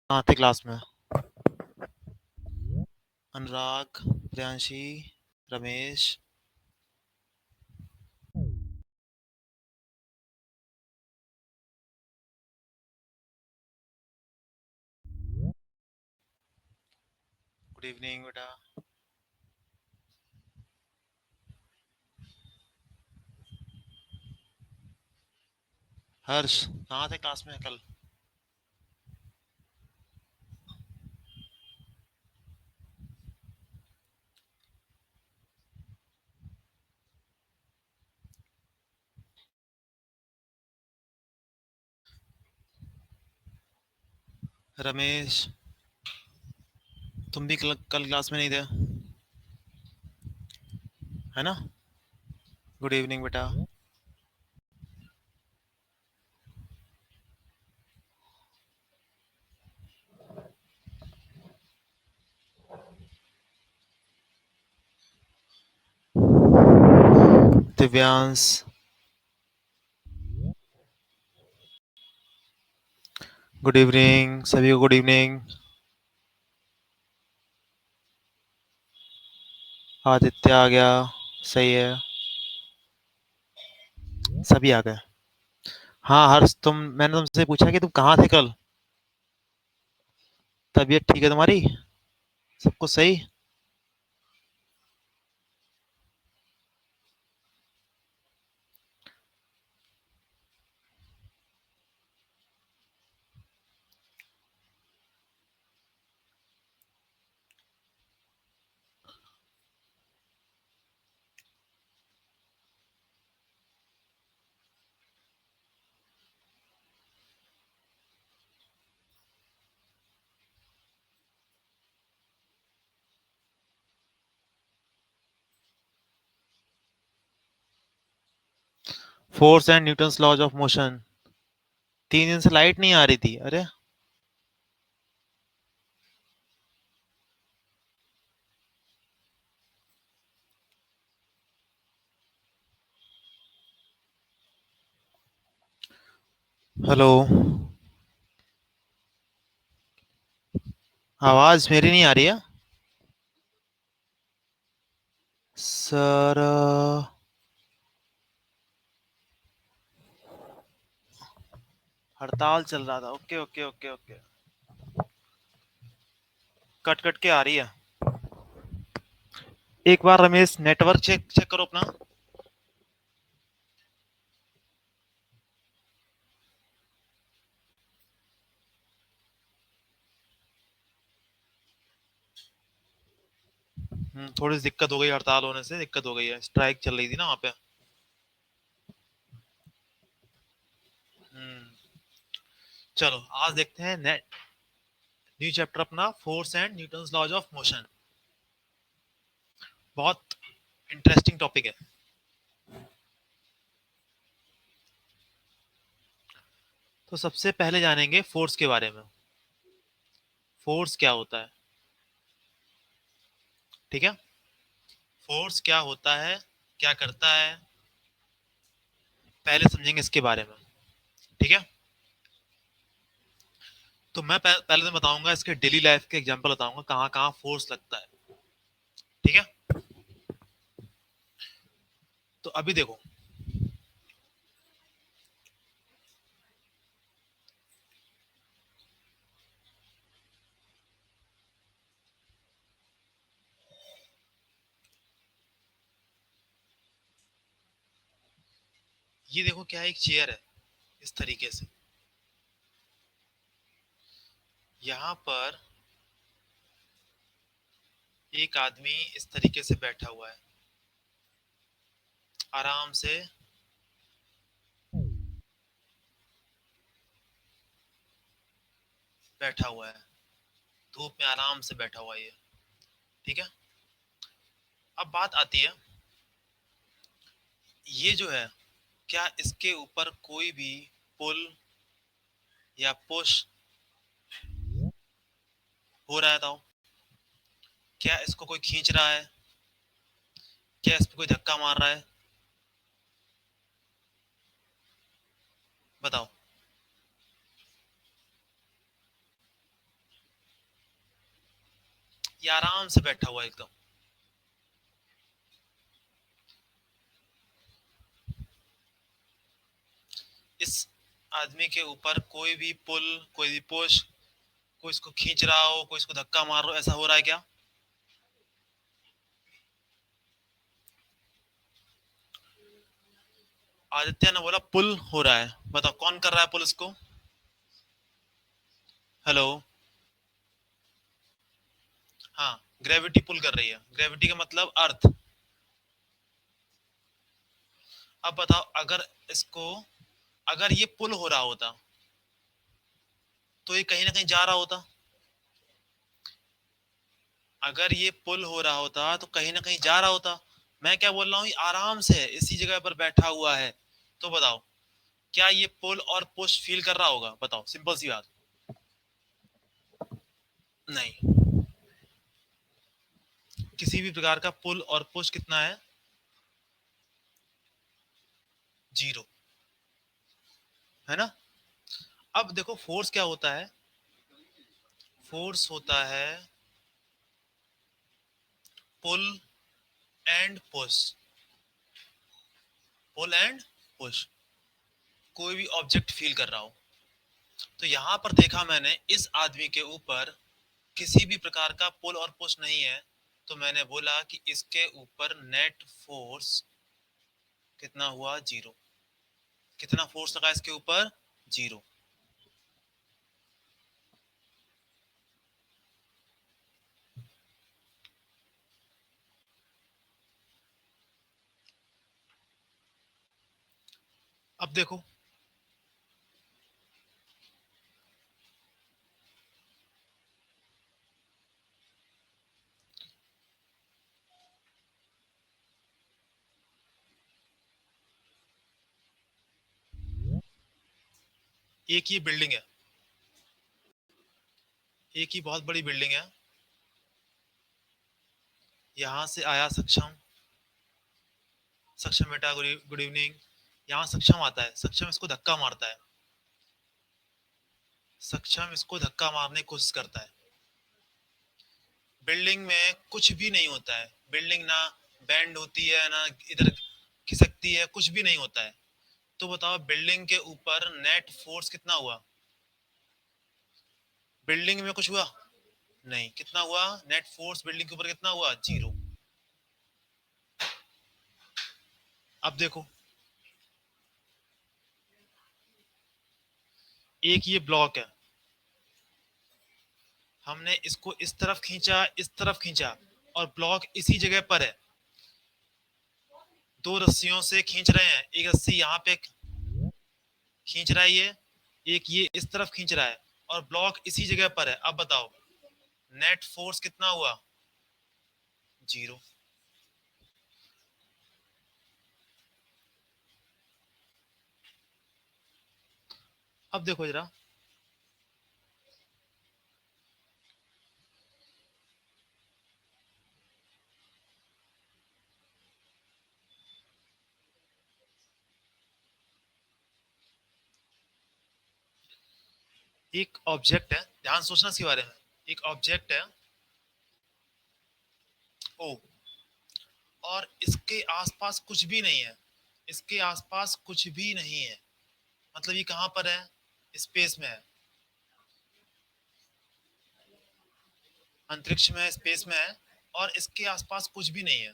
कहाँ थे क्लास में? अनुराग, प्रियांशी, रमेश। गुड इवनिंग बेटा। हर्ष, कहाँ थे क्लास में कल? रमेश, तुम भी कल क्लास में नहीं थे, है ना? गुड इवनिंग बेटा। दिव्यांश, गुड इवनिंग सभी को। Good evening. आदित्य आ गया, सही है। सभी आ गए। हाँ हर्ष, मैंने तुमसे पूछा कि तुम कहाँ थे कल? तबीयत ठीक है तुम्हारी? सब कुछ सही? Force and Newton's laws of motion. 3 दिन से लाइट नहीं आ रही थी, अरे। हेलो। आवाज मेरी नहीं आ रही है? सर, हड़ताल चल रहा था। Okay okay okay okay. Cut cut के आ रही है। एक बार रमेश नेटवर्क चेक चेक करो अपना। थोड़ी सी दिक्कत हो गई, हड़ताल होने से दिक्कत हो गई है। स्ट्राइक चल रही थी ना वहाँ पे। हम्म, चलो आज देखते हैं नेट न्यू चैप्टर अपना, force and Newton's laws of motion. बहुत इंटरेस्टिंग टॉपिक है। तो सबसे पहले जानेंगे फोर्स के बारे में। फोर्स क्या होता है? ठीक है। फोर्स क्या होता है, क्या करता है, पहले समझेंगे इसके बारे में। ठीक है। तो मैं पहले तो बताऊंगा इसके डेली लाइफ के एग्जांपल बताऊंगा, कहाँ कहाँ फोर्स लगता है। ठीक है। तो अभी देखो, ये देखो क्या है, एक चेयर है इस तरीके से। यहाँ पर एक आदमी इस तरीके से बैठा हुआ है, आराम से बैठा हुआ है, धूप में आराम से बैठा हुआ है ये। ठीक है। अब बात आती है, ये जो है, क्या इसके ऊपर कोई भी पुल या पुश हो रहा है? बताओ, क्या इसको कोई खींच रहा है? क्या इस पे कोई धक्का मार रहा है? बताओ। ये आराम से बैठा हुआ है एकदम। इस आदमी के ऊपर कोई भी पुल, कोई भी पुश, कोई इसको खींच रहा हो, कोई इसको धक्का मार रहा हो, ऐसा हो रहा है क्या? आदित्य ने बोला पुल हो रहा है। बताओ कौन कर रहा है पुल इसको? हेलो। हाँ, ग्रेविटी पुल कर रही है। ग्रेविटी का मतलब अर्थ। अब बताओ, अगर ये पुल हो रहा होता तो ये कहीं ना कहीं जा रहा होता। अगर ये पुल हो रहा होता तो कहीं ना कहीं जा रहा होता। मैं क्या बोल रहा हूँ, ये आराम से इसी जगह पर बैठा हुआ है। तो बताओ, क्या ये पुल और पुश फील कर रहा होगा? बताओ, सिंपल सी बात। नहीं। किसी भी प्रकार का पुल और पुश कितना है? जीरो। है ना? अब देखो फोर्स क्या होता है। फोर्स होता है pull and push. Pull and push. कोई भी ऑब्जेक्ट फील कर रहा हो। तो यहां पर देखा मैंने, इस आदमी के ऊपर किसी भी प्रकार का पुल और पुश नहीं है। तो मैंने बोला कि इसके ऊपर नेट फोर्स कितना हुआ? जीरो। कितना फोर्स लगा इसके ऊपर? जीरो। अब देखो, एक ही बिल्डिंग है। एक ही बहुत बड़ी बिल्डिंग है। यहां से आया सक्षम। सक्षम बेटा, गुड इवनिंग। यहाँ सक्षम आता है। सक्षम इसको धक्का मारता है। सक्षम इसको धक्का मारने की कोशिश करता है। बिल्डिंग में कुछ भी नहीं होता है। बिल्डिंग ना बैंड होती है, ना इधर खिसकती है, कुछ भी नहीं होता है। तो बताओ, बिल्डिंग के ऊपर नेट फोर्स कितना हुआ? बिल्डिंग में कुछ हुआ नहीं। कितना हुआ नेट फोर्स बिल्डिंग के ऊपर? कितना हुआ? जीरो। अब देखो, एक ये ब्लॉक है। हमने इसको इस तरफ खींचा, इस तरफ खींचा, और ब्लॉक इसी जगह पर है। दो रस्सियों से खींच रहे हैं। एक रस्सी यहाँ पे खींच रहा है ये, एक ये इस तरफ खींच रहा है, और ब्लॉक इसी जगह पर है। अब बताओ, नेट फोर्स कितना हुआ? जीरो। अब देखो जरा, एक ऑब्जेक्ट है, ध्यान सोचना इसके बारे में। एक ऑब्जेक्ट है ओ, और इसके आसपास कुछ भी नहीं है। इसके आसपास कुछ भी नहीं है। मतलब ये कहां पर है? स्पेस में है। अंतरिक्ष में है, स्पेस में है, और इसके आसपास कुछ भी नहीं है।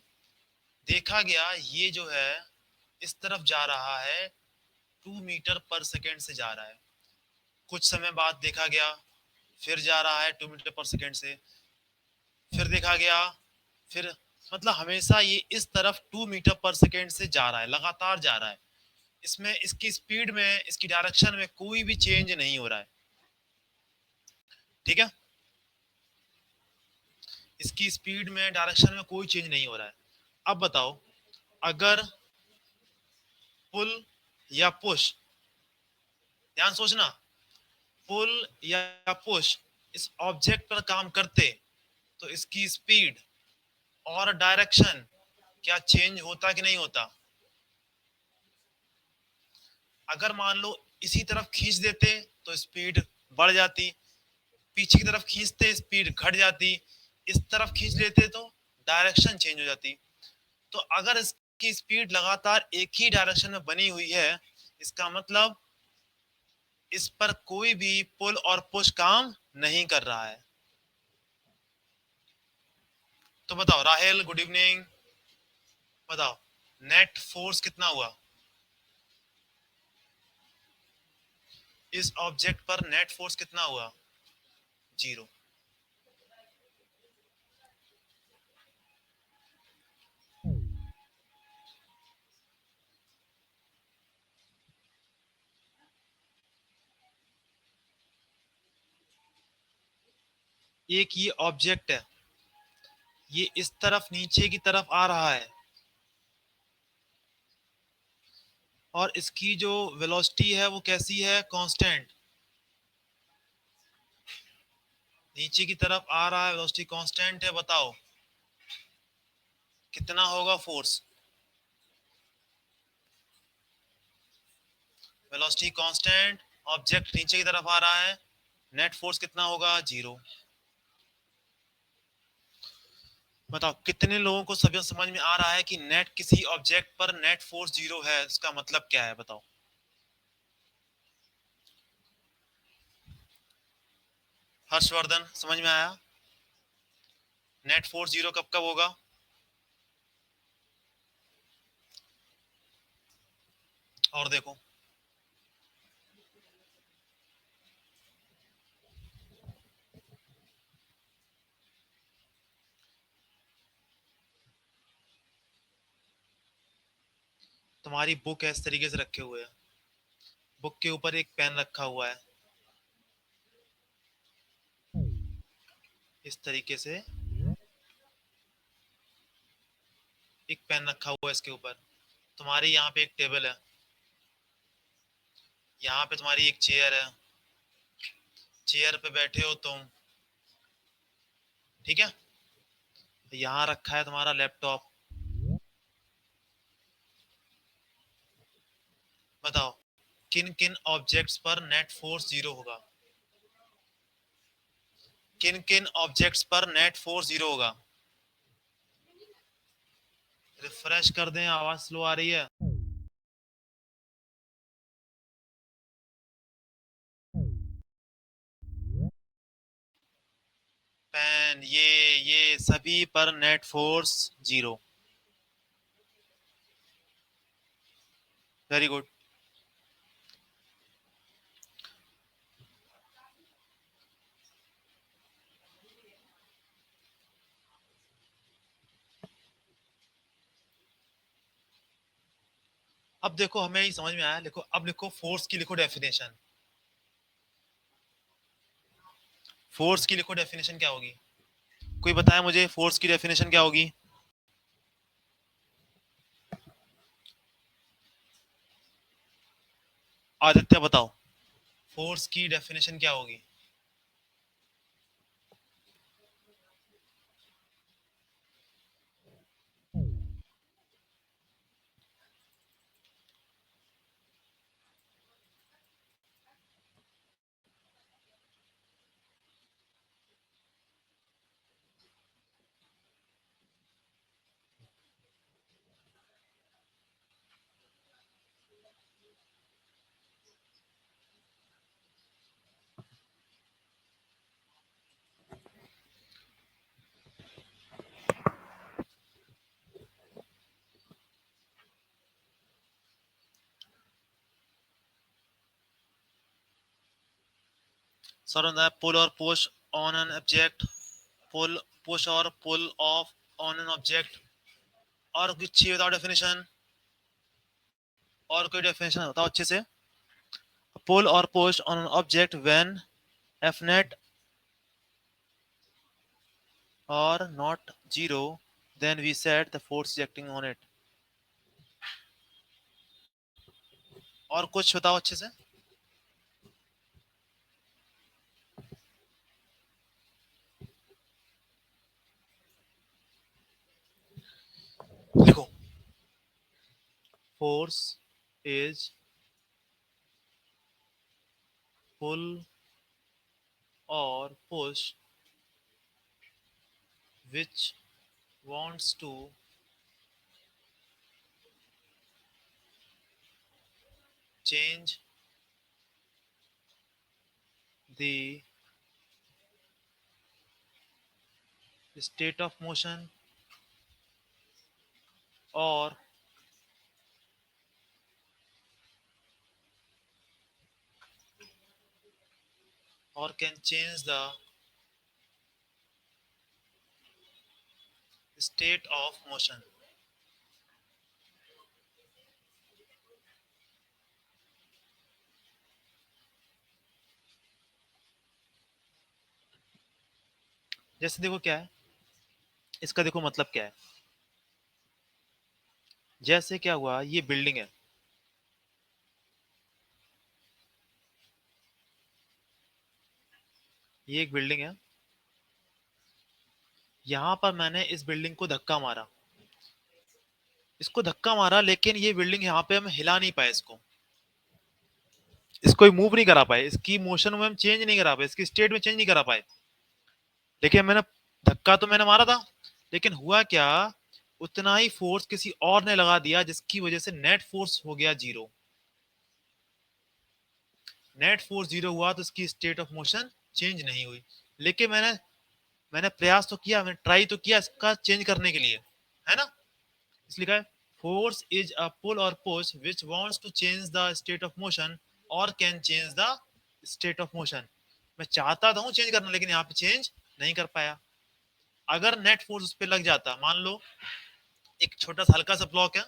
देखा गया ये जो है इस तरफ जा रहा है, 2 मीटर पर सेकेंड से जा रहा है। कुछ समय बाद देखा गया फिर जा रहा है 2 मीटर पर सेकेंड से। फिर देखा गया, फिर, मतलब हमेशा ये इस तरफ 2 मीटर पर सेकेंड से जा रहा है, लगातार जा रहा है। इसमें इसकी स्पीड में, इसकी डायरेक्शन में कोई भी चेंज नहीं हो रहा है। ठीक है? इसकी स्पीड में, डायरेक्शन में कोई चेंज नहीं हो रहा है। अब बताओ, अगर पुल या पुश, ध्यान सोचना, पुल या पुश इस ऑब्जेक्ट पर काम करते तो इसकी स्पीड और डायरेक्शन क्या चेंज होता कि नहीं होता? अगर मान लो इसी तरफ खींच देते तो स्पीड बढ़ जाती, पीछे की तरफ खींचते स्पीड घट जाती, इस तरफ खींच लेते तो डायरेक्शन चेंज हो जाती। तो अगर इसकी स्पीड लगातार एक ही डायरेक्शन में बनी हुई है, इसका मतलब इस पर कोई भी पुल और पुश काम नहीं कर रहा है। तो बताओ राहेल, गुड इवनिंग, बताओ नेट फोर्स कितना हुआ इस ऑब्जेक्ट पर? नेट फोर्स कितना हुआ? 0। एक ये ऑब्जेक्ट है, ये इस तरफ नीचे की तरफ आ रहा है और इसकी जो वेलोसिटी है वो कैसी है? कांस्टेंट। नीचे की तरफ आ रहा है, वेलोसिटी कांस्टेंट है। बताओ कितना होगा फोर्स? वेलोसिटी कांस्टेंट, ऑब्जेक्ट नीचे की तरफ आ रहा है, नेट फोर्स कितना होगा? 0। बताओ कितने लोगों को सभी समझ में आ रहा है कि नेट किसी ऑब्जेक्ट पर नेट फोर्स 0 है, इसका मतलब क्या है? बताओ। हर्षवर्धन, समझ में आया? नेट फोर्स 0 कब कब होगा? और देखो तुम्हारी बुक इस तरीके से रखे हुए है, बुक के ऊपर एक पेन रखा हुआ है इस तरीके से, एक पेन रखा हुआ है इसके ऊपर। तुम्हारे यहाँ पे एक टेबल है, यहाँ पे तुम्हारी एक चेयर है, चेयर पे बैठे हो तुम, ठीक है? यहाँ रखा है तुम्हारा लैपटॉप। बताओ किन किन ऑब्जेक्ट्स पर नेट फोर्स 0 होगा? किन किन ऑब्जेक्ट्स पर नेट फोर्स 0 होगा? रिफ्रेश कर दें, आवाज स्लो आ रही है। पेन, ये सभी पर नेट फोर्स 0। Very good. अब देखो हमें ये समझ में आया, लिखो अब, लिखो फोर्स की, लिखो डेफिनेशन। फोर्स की लिखो डेफिनेशन क्या होगी? कोई बताया मुझे फोर्स की डेफिनेशन क्या होगी? आदित्य बताओ फोर्स की डेफिनेशन क्या होगी? सर पुल और push on an object, pull push और pull off on an object. और कुछ चाहिए बताओ डेफिनेशन, और कोई डेफिनेशन बताओ अच्छे से। पुल और push on an object when F net or not 0, then we said the force is acting on it। और कुछ बताओ अच्छे से। लिखो फोर्स इज पुल और push which wants to change the state of motion or can change the state of motion. जैसे देखो क्या है, इसका देखो मतलब क्या है। जैसे क्या हुआ, ये बिल्डिंग है, ये एक बिल्डिंग है, यहां पर मैंने इस बिल्डिंग को धक्का मारा, इसको धक्का मारा, लेकिन ये बिल्डिंग यहाँ पे हम हिला नहीं पाए, इसको मूव नहीं करा पाए, इसकी मोशन में हम चेंज नहीं करा पाए, इसकी स्टेट में चेंज नहीं करा पाए। लेकिन मैंने धक्का तो मैंने मारा था, लेकिन हुआ क्या, उतना ही फोर्स किसी और ने लगा दिया, जिसकी वजह से नेट फोर्स हो गया जीरो। नेट फोर्स जीरो हुआ तो इसकी स्टेट ऑफ मोशन चेंज नहीं हुई। लेकिन मैंने प्रयास तो किया, मैंने ट्राई तो किया इसका चेंज करने के लिए, है ना। इसलिए लिखा है फोर्स इज अ पुल और push which wants to change the state of motion और can change the state of motion. मैं चाहता था चेंज करना, लेकिन यहाँ पे चेंज नहीं कर पाया। अगर नेट फोर्स उस पर लग जाता, मान लो एक छोटा सा हल्का सा ब्लॉक है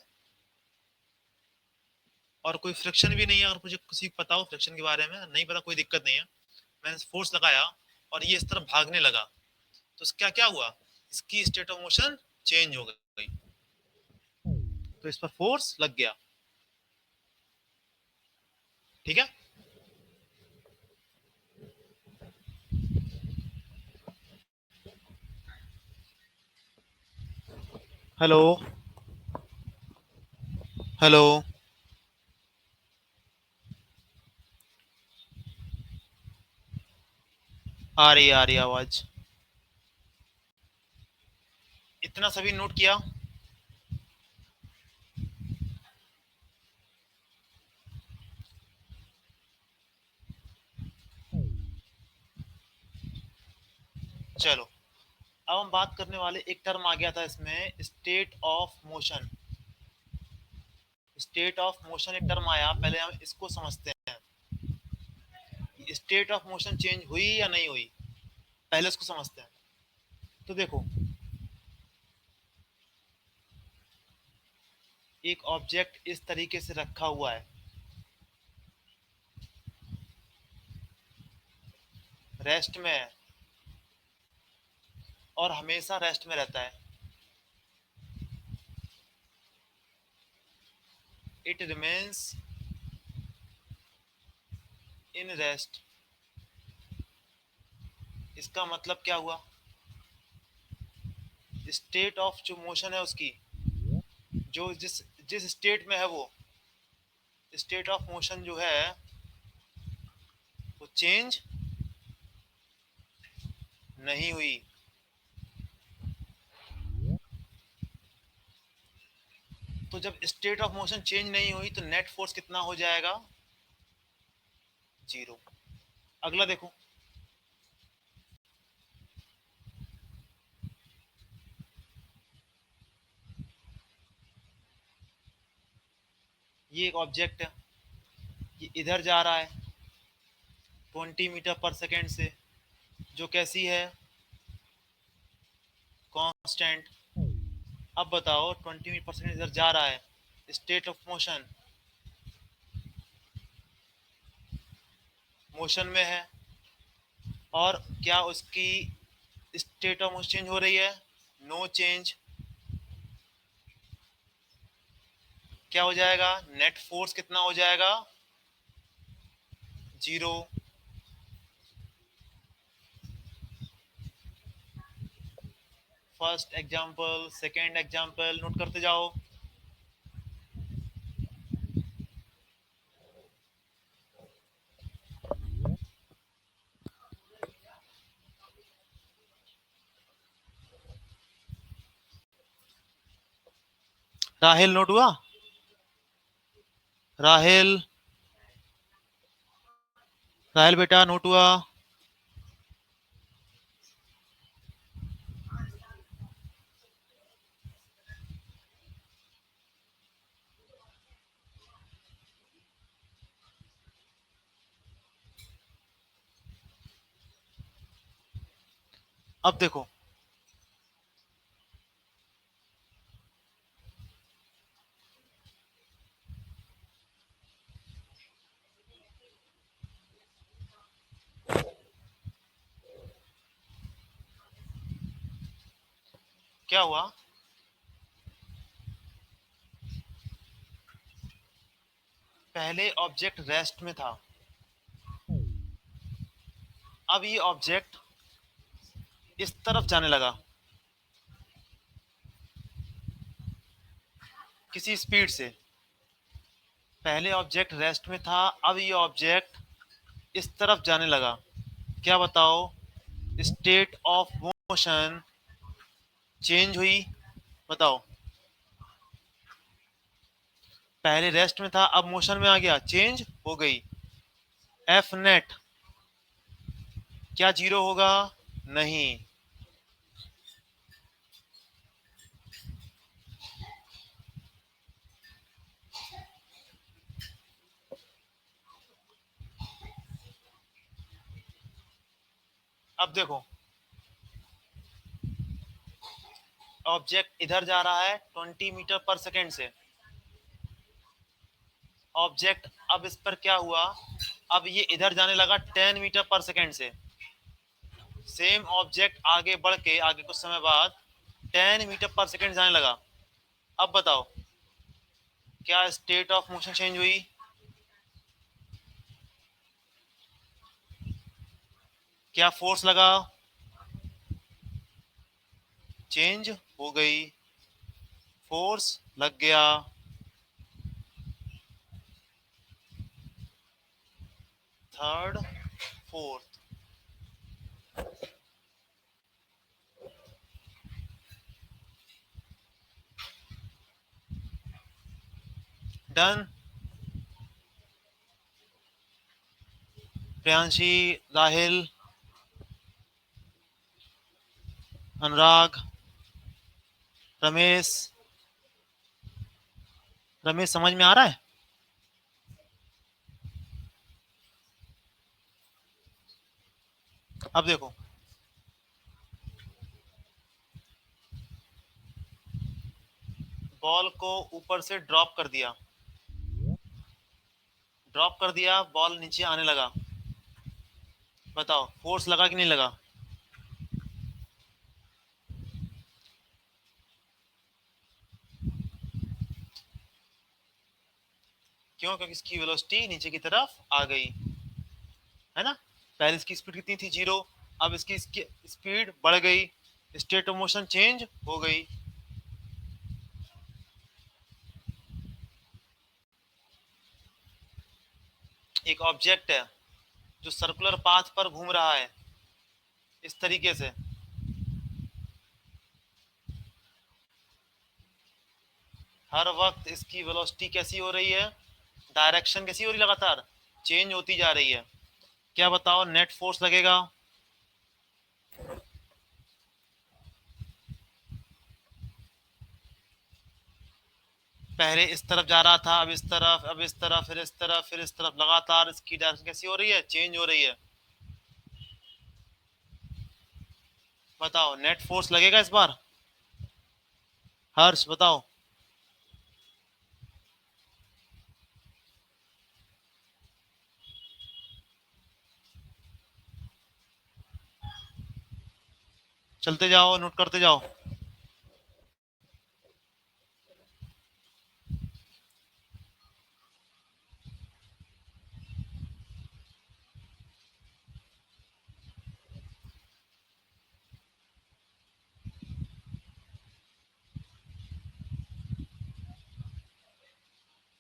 और कोई फ्रिक्शन भी नहीं है, अगर मुझे किसी को पता हो फ्रिक्शन के बारे में, नहीं पता कोई दिक्कत नहीं है, मैंने फोर्स लगाया और ये इस तरफ भागने लगा, तो क्या क्या हुआ, इसकी स्टेट ऑफ मोशन चेंज हो गई, तो इस पर फोर्स लग गया। ठीक है। हेलो, हेलो, आ रही है आवाज। इतना सभी नोट किया। चलो, अब हम बात करने वाले, एक टर्म आ गया था इसमें, state of motion. State of motion एक टर्म आया, पहले हम इसको समझते हैं, स्टेट ऑफ मोशन चेंज हुई या नहीं हुई, पहले इसको समझते हैं। तो देखो, एक ऑब्जेक्ट इस तरीके से रखा हुआ है, रेस्ट में है और हमेशा रेस्ट में रहता है, इट रिमेन्स इन रेस्ट। इसका मतलब क्या हुआ, स्टेट ऑफ जो मोशन है उसकी, जो जिस जिस स्टेट में है, वो स्टेट ऑफ मोशन जो है वो चेंज नहीं हुई। तो जब स्टेट ऑफ मोशन चेंज नहीं हुई तो नेट फोर्स कितना हो जाएगा, जीरो। अगला देखो, ये एक ऑब्जेक्ट है, ये इधर जा रहा है 20 मीटर पर सेकेंड से, जो कैसी है, कांस्टेंट। अब बताओ 20 मीटर पर सेकेंड इधर जा रहा है, स्टेट ऑफ मोशन, मोशन में है, और क्या उसकी स्टेट ऑफ मोशन चेंज हो रही है, नो चेंज। क्या हो जाएगा, नेट फोर्स कितना हो जाएगा, zero. First example, second example note करते जाओ। राहिल नोट हुआ? राहिल, राहिल बेटा नोट हुआ? अब देखो, क्या हुआ? पहले ऑब्जेक्ट रेस्ट में था, अब ये ऑब्जेक्ट इस तरफ जाने लगा किसी स्पीड से। पहले ऑब्जेक्ट रेस्ट में था, अब ये ऑब्जेक्ट इस तरफ जाने लगा। क्या बताओ? स्टेट ऑफ मोशन चेंज हुई? बताओ। पहले रेस्ट में था, अब मोशन में आ गया, चेंज हो गई। एफ नेट क्या जीरो होगा? नहीं। अब देखो, ऑब्जेक्ट इधर जा रहा है 20 मीटर पर सेकेंड से। ऑब्जेक्ट अब इस पर क्या हुआ? अब ये इधर जाने लगा 10 मीटर पर सेकेंड से। सेम ऑब्जेक्ट आगे बढ़ के आगे कुछ समय बाद 10 मीटर पर सेकेंड जाने लगा। अब बताओ, क्या स्टेट ऑफ मोशन चेंज हुई? क्या फोर्स लगा? चेंज हो गई, फोर्स लग गया। Third, fourth. Done. Priyanshi, Rahil, Anurag, Ramesh. Ramesh समझ में आ रहा है? अब देखो, बॉल को ऊपर से ड्रॉप कर दिया, ड्रॉप कर दिया, बॉल नीचे आने लगा। बताओ, फोर्स लगा कि नहीं लगा? क्यों? क्योंकि इसकी वेलोसिटी नीचे की तरफ आ गई, है ना। पहले इसकी स्पीड कितनी थी? जीरो। अब इसकी स्पीड बढ़ गई, स्टेट ऑफ मोशन चेंज हो गई। एक ऑब्जेक्ट है जो सर्कुलर पाथ पर घूम रहा है इस तरीके से। हर वक्त इसकी वेलोसिटी कैसी हो रही है? डायरेक्शन कैसी हो रही है? लगातार चेंज होती जा रही है। क्या बताओ, नेट फोर्स लगेगा? पहले इस तरफ जा रहा था, अब इस तरफ, अब इस तरफ, फिर इस तरफ, फिर इस तरफ, लगातार इसकी डायरेक्शन कैसी हो रही है? चेंज हो रही है। बताओ, नेट फोर्स लगेगा इस बार? हर्ष बताओ। चलते जाओ, नोट करते जाओ।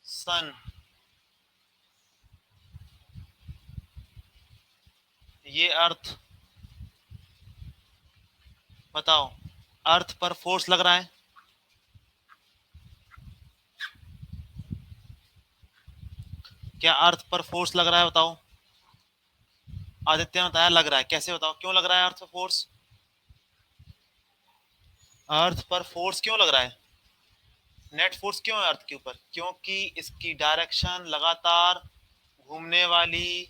सन, ये अर्थ। बताओ, अर्थ पर फोर्स लग रहा है, क्या अर्थ पर फोर्स लग रहा है? बताओ। आदित्य ने बताया लग रहा है। कैसे? बताओ क्यों लग रहा है अर्थ पर फोर्स? अर्थ पर फोर्स क्यों लग रहा है? नेट फोर्स क्यों है अर्थ के ऊपर? क्योंकि इसकी डायरेक्शन लगातार घूमने वाली,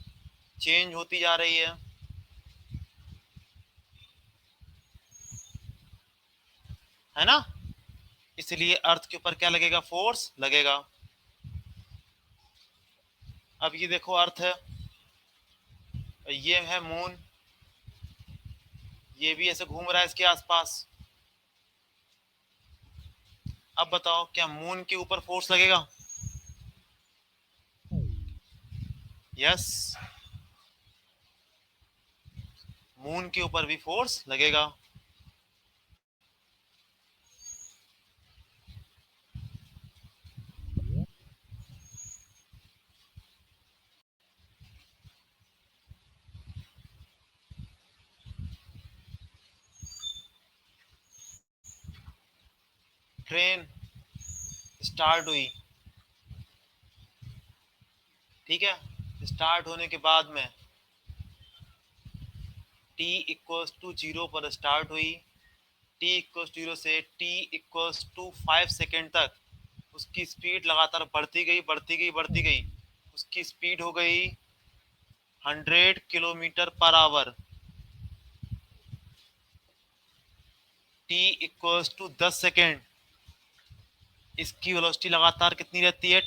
चेंज होती जा रही है ना? इसलिए अर्थ के ऊपर क्या लगेगा? फोर्स लगेगा। अब ये देखो अर्थ है, ये है मून, ये भी ऐसे घूम रहा है इसके आसपास। अब बताओ क्या मून के ऊपर फोर्स लगेगा? यस, मून के ऊपर भी फोर्स लगेगा। ट्रेन स्टार्ट हुई, ठीक है, स्टार्ट होने के बाद में t इक्वल्स टू 0 पर स्टार्ट हुई, t इक्वल्स टू 0 से t इक्वल्स टू 5 सेकेंड तक उसकी स्पीड लगातार बढ़ती गई, बढ़ती गई, बढ़ती गई। उसकी स्पीड हो गई 100 किलोमीटर पर hour. t equals to 10 second, इसकी वेलोसिटी लगातार कितनी रहती है?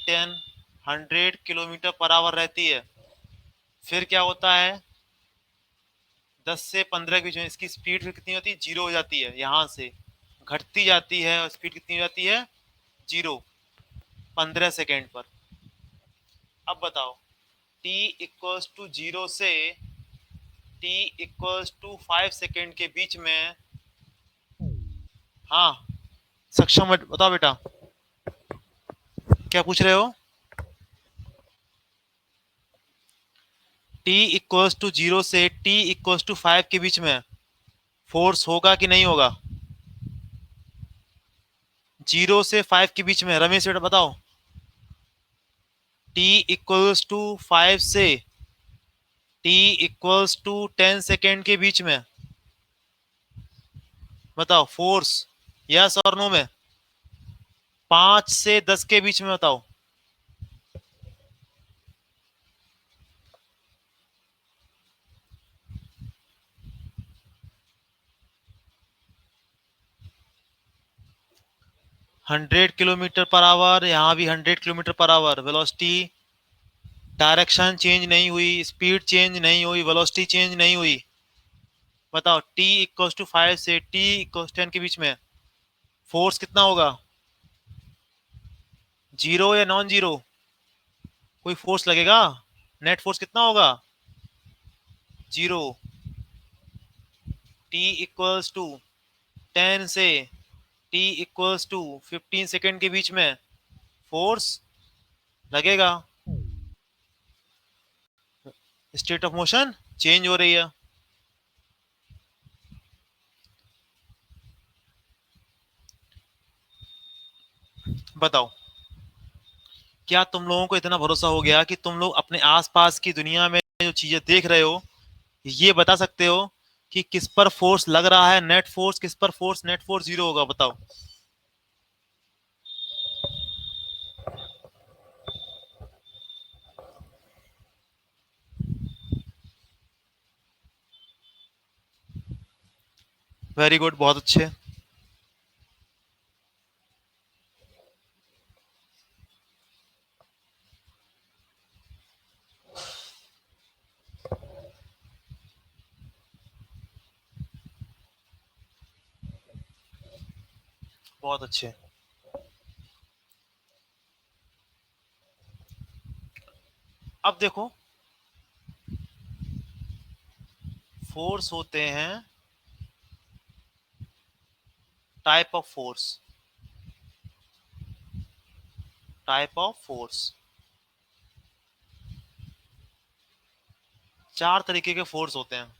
100 किलोमीटर पर आवर रहती है। फिर क्या होता है? 10 से 15 के बीच में इसकी स्पीड फिर कितनी होती है? 0 हो जाती है, यहाँ से घटती जाती है और स्पीड कितनी हो जाती है? 0, 15 सेकेंड पर। अब बताओ t इक्वल्स टू 0 से t इक्वल्स टू 5 सेकेंड के बीच में, हाँ सक्षम बताओ बेटा, क्या पूछ रहे हो? t इक्वल्स टू 0 से t इक्वल्स टू 5 के बीच में फोर्स होगा कि नहीं होगा? 0 से 5 के बीच में, रमेश बेटा बताओ। t इक्वल्स टू 5 से t इक्वल्स टू 10 सेकेंड के बीच में बताओ फोर्स, यस और नो में। 5 से 10 के बीच में बताओ। हंड्रेड किलोमीटर पर आवर, यहाँ भी 100 किलोमीटर पर आवर। वेलोसिटी, डायरेक्शन चेंज नहीं हुई, स्पीड चेंज नहीं हुई, वेलोसिटी चेंज नहीं हुई। बताओ t इक्वल्स टू 5 से t इक्वल्स 10 के बीच में फोर्स कितना होगा? जीरो या नॉन जीरो? कोई फोर्स लगेगा? नेट फोर्स कितना होगा? जीरो। t इक्वल्स टू 10 से t इक्वल्स टू 15 सेकेंड के बीच में फोर्स लगेगा। स्टेट ऑफ मोशन चेंज हो रही है। बताओ क्या तुम लोगों को इतना भरोसा हो गया कि तुम लोग अपने आसपास की दुनिया में जो चीजें देख रहे हो, ये बता सकते हो कि किस पर फोर्स लग रहा है? नेट फोर्स किस पर? फोर्स नेट फोर्स जीरो होगा, बताओ। वेरी गुड, बहुत अच्छे, बहुत अच्छे। अब देखो, फोर्स होते हैं type of force, type of force. चार तरीके के फोर्स होते हैं।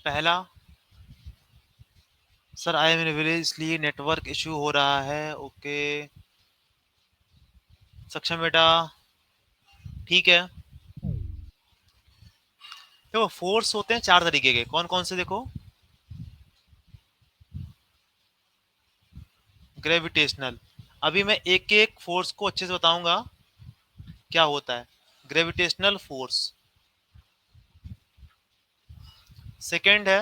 पहला sir I am in village इसलिए नेटवर्क इशू हो रहा है। ओके सक्षम बेटा, ठीक है। देखो फोर्स होते हैं चार तरीके के, कौन कौन से देखो। ग्रेविटेशनल, अभी मैं एक एक फोर्स को अच्छे से बताऊंगा क्या होता है। ग्रेविटेशनल फोर्स, सेकंड है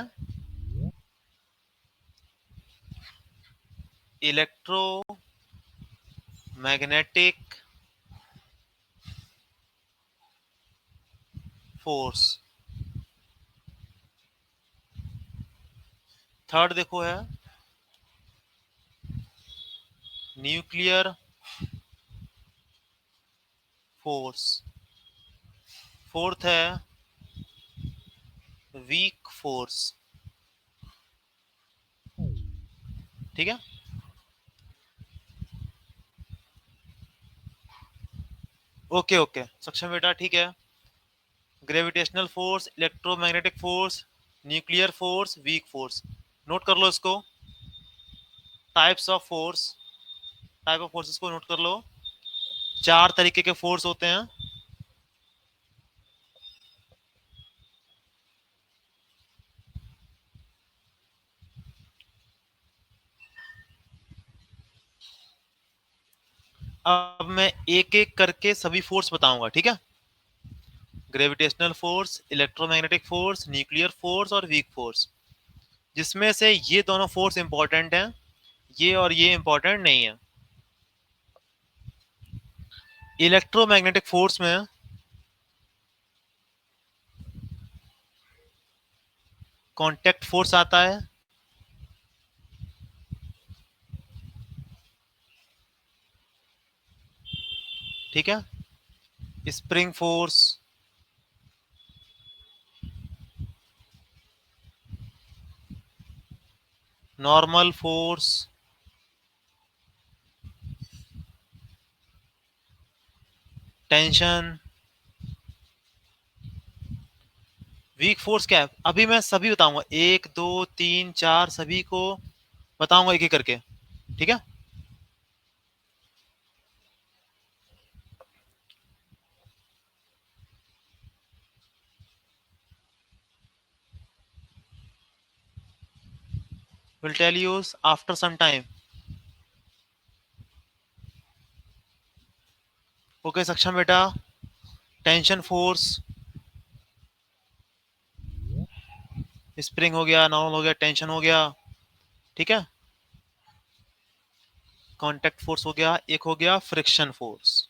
इलेक्ट्रोमैग्नेटिक फोर्स, थर्ड देखो है न्यूक्लियर फोर्स, फोर्थ है वीक फोर्स। ठीक है, ओके ओके सक्षम बेटा, ठीक है। Gravitational force, electromagnetic force, nuclear force, weak force, note कर लो इसको। Types of force, type of forces को नोट कर लो। चार तरीके के फोर्स होते हैं। अब मैं एक एक करके सभी फोर्स बताऊंगा, ठीक है। Gravitational force, electromagnetic force, nuclear force और वीक फोर्स, जिसमें से ये दोनों फोर्स इंपॉर्टेंट हैं, ये और ये इंपॉर्टेंट नहीं है। इलेक्ट्रोमैग्नेटिक फोर्स में कांटेक्ट फोर्स आता है, ठीक है। Spring force, normal force, tension. Weak force क्या है अभी मैं सभी बताऊंगा, एक दो तीन चार सभी को बताऊंगा एक एक करके, ठीक है। Will tell you after some time. Okay Saksham बेटा, टेंशन फोर्स, स्प्रिंग हो गया, नॉर्मल हो गया, टेंशन हो गया, ठीक है। कांटेक्ट फोर्स हो गया, एक हो गया friction force.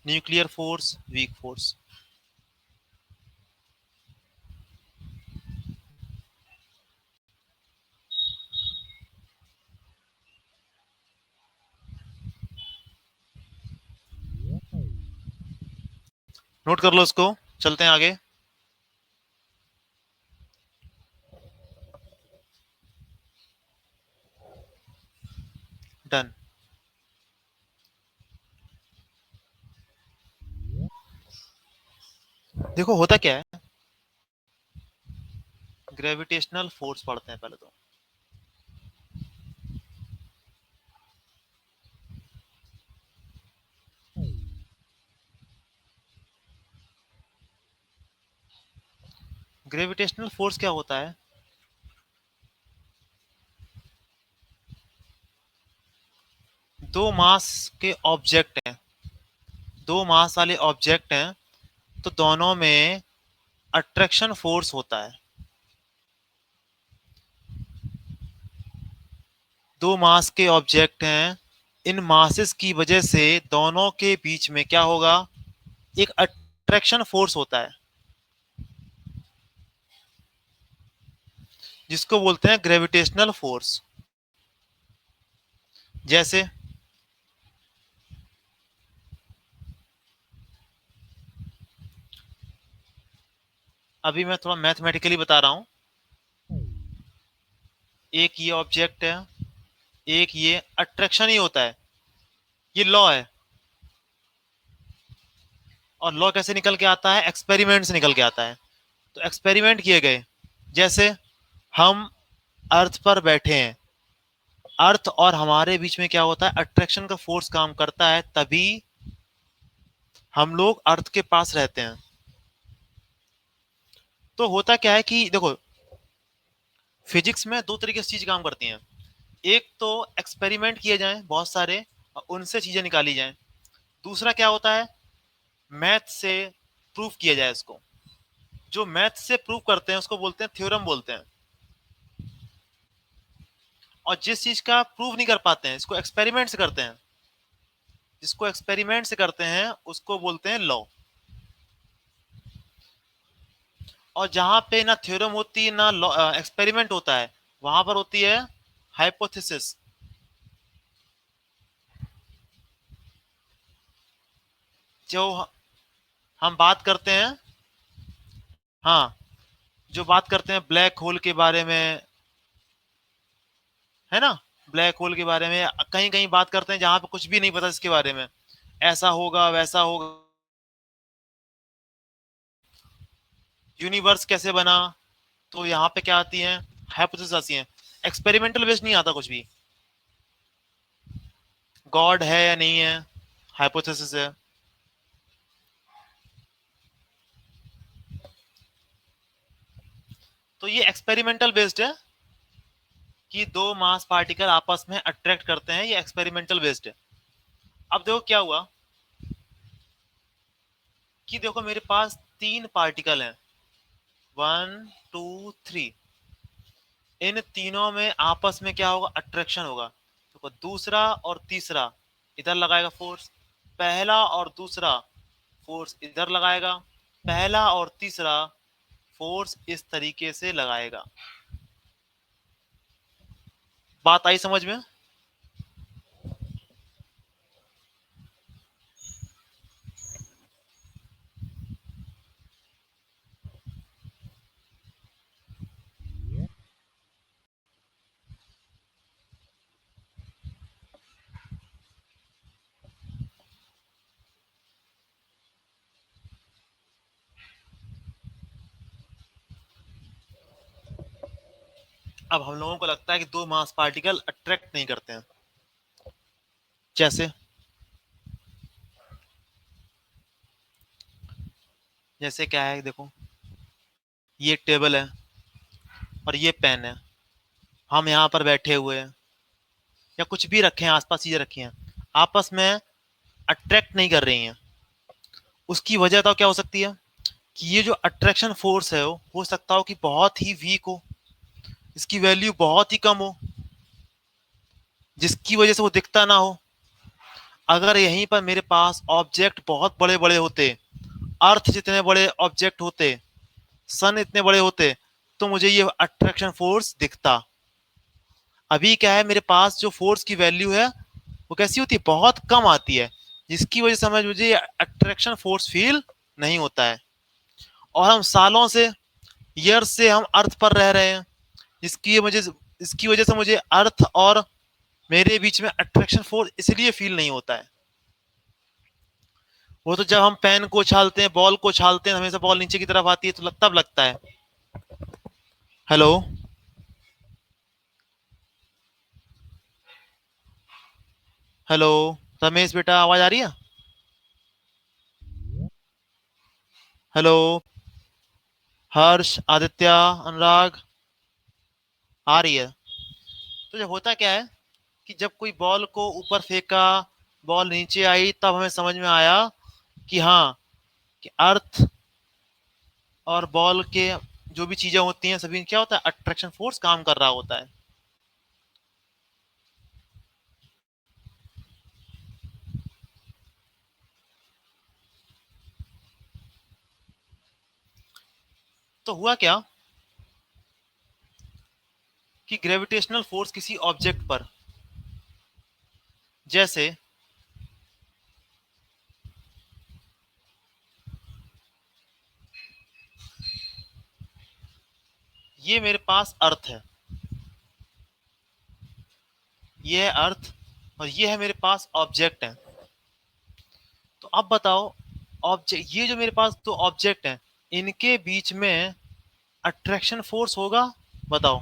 Nuclear force, weak force. Note कर लो इसको, चलते हैं आगे। डन। देखो होता क्या है, ग्रेविटेशनल फोर्स पढ़ते हैं पहले तो। ग्रेविटेशनल फोर्स क्या होता है, दो मास के ऑब्जेक्ट हैं, दो मास वाले ऑब्जेक्ट हैं, तो दोनों में अट्रैक्शन फोर्स होता है। दो मास के ऑब्जेक्ट हैं, इन मासेस की वजह से दोनों के बीच में क्या होगा, एक अट्रैक्शन फोर्स होता है, जिसको बोलते हैं ग्रेविटेशनल फोर्स। जैसे अभी मैं थोड़ा मैथमेटिकली बता रहा हूं, एक ये ऑब्जेक्ट है, एक ये अट्रैक्शन ही होता है, ये लॉ है। और लॉ कैसे निकल के आता है, एक्सपेरिमेंट से निकल के आता है। तो एक्सपेरिमेंट किए गए, जैसे हम अर्थ पर बैठे हैं, अर्थ और हमारे बीच में क्या होता है, अट्रैक्शन का फोर्स काम करता है, तभी हम लोग अर्थ के पास रहते हैं। तो होता क्या है कि देखो, फिजिक्स में दो तरीके से चीज काम करती हैं। एक तो एक्सपेरिमेंट किए जाएं बहुत सारे और उनसे चीजें निकाली जाएं। दूसरा क्या होता है, मैथ से प्रूफ किया जाए इसको। जो मैथ से प्रूफ करते हैं उसको बोलते हैं थ्योरम बोलते हैं। और जिस चीज का प्रूफ नहीं कर पाते हैं, इसको एक्सपेरिमेंट से करते हैं, जिसको एक्सपेरिमेंट से करते हैं उसको बोलते हैं लॉ। और जहां पे ना थ्योरम होती है ना एक्सपेरिमेंट होता है, वहां पर होती है हाइपोथेसिस। जो हम बात करते हैं, हाँ, जो बात करते हैं ब्लैक होल के बारे में, है ना, ब्लैक होल के बारे में कहीं कहीं बात करते हैं जहां पे कुछ भी नहीं पता इसके बारे में, ऐसा होगा वैसा होगा, यूनिवर्स कैसे बना। तो यहाँ पे क्या आती है, हाइपोथेसिस आती है। एक्सपेरिमेंटल बेस्ड नहीं आता कुछ भी। गॉड है या नहीं है, हाइपोथेसिस है। तो ये एक्सपेरिमेंटल बेस्ड है कि दो मास पार्टिकल आपस में अट्रैक्ट करते हैं, ये एक्सपेरिमेंटल बेस्ड है। अब देखो क्या हुआ कि देखो मेरे पास तीन पार्टिकल हैं, 1 2 3। इन तीनों में आपस में क्या होगा, अट्रैक्शन होगा। देखो दूसरा और तीसरा इधर लगाएगा फोर्स, पहला और दूसरा फोर्स इधर लगाएगा, पहला और तीसरा फोर्स इस तरीके से लगाएगा। बात आई समझ में? अब हम लोगों को लगता है कि दो मास पार्टिकल अट्रैक्ट नहीं करते हैं। जैसे जैसे क्या है, देखो ये टेबल है और ये पेन है, हम यहाँ पर बैठे हुए हैं या कुछ भी रखे हैं, आसपास चीजें रखी हैं, आपस में अट्रैक्ट नहीं कर रही हैं। उसकी वजह तो क्या हो सकती है कि ये जो अट्रैक्शन फोर्स है वो हो सकता हो कि बहुत ही वीक हो, इसकी वैल्यू बहुत ही कम हो, जिसकी वजह से वो दिखता ना हो। अगर यहीं पर मेरे पास ऑब्जेक्ट बहुत बड़े बड़े होते, अर्थ जितने बड़े ऑब्जेक्ट होते, सन इतने बड़े होते, तो मुझे ये अट्रैक्शन फोर्स दिखता। अभी क्या है, मेरे पास जो फोर्स की वैल्यू है वो कैसी होती है, बहुत कम आती है, जिसकी वजह से मुझे अट्रैक्शन फोर्स फील नहीं होता है। और हम सालों से, ईयर से हम अर्थ पर रह रहे हैं, जिसकी मुझे इसकी वजह से मुझे अर्थ और मेरे बीच में अट्रैक्शन फोर्स इसलिए फील नहीं होता है। वो तो जब हम पेन को उछालते हैं, बॉल को उछालते हैं, हमेशा बॉल नीचे की तरफ आती है तो तब लगता है। हेलो, हेलो, रमेश बेटा आवाज आ रही है? हेलो, हर्ष, आदित्य, अनुराग, आ रही है? तो जब होता क्या है कि जब कोई बॉल को ऊपर फेंका, बॉल नीचे आई, तब हमें समझ में आया कि हाँ, कि अर्थ और बॉल के जो भी चीजें होती हैं सभी क्या होता है, अट्रैक्शन फोर्स काम कर रहा होता है। तो हुआ क्या कि ग्रेविटेशनल फोर्स किसी ऑब्जेक्ट पर, जैसे ये मेरे पास अर्थ है, ये है अर्थ, और ये है मेरे पास ऑब्जेक्ट है। तो अब बताओ, ऑब्जेक्ट, ये जो मेरे पास दो ऑब्जेक्ट हैं, इनके बीच में अट्रैक्शन फोर्स होगा, बताओ,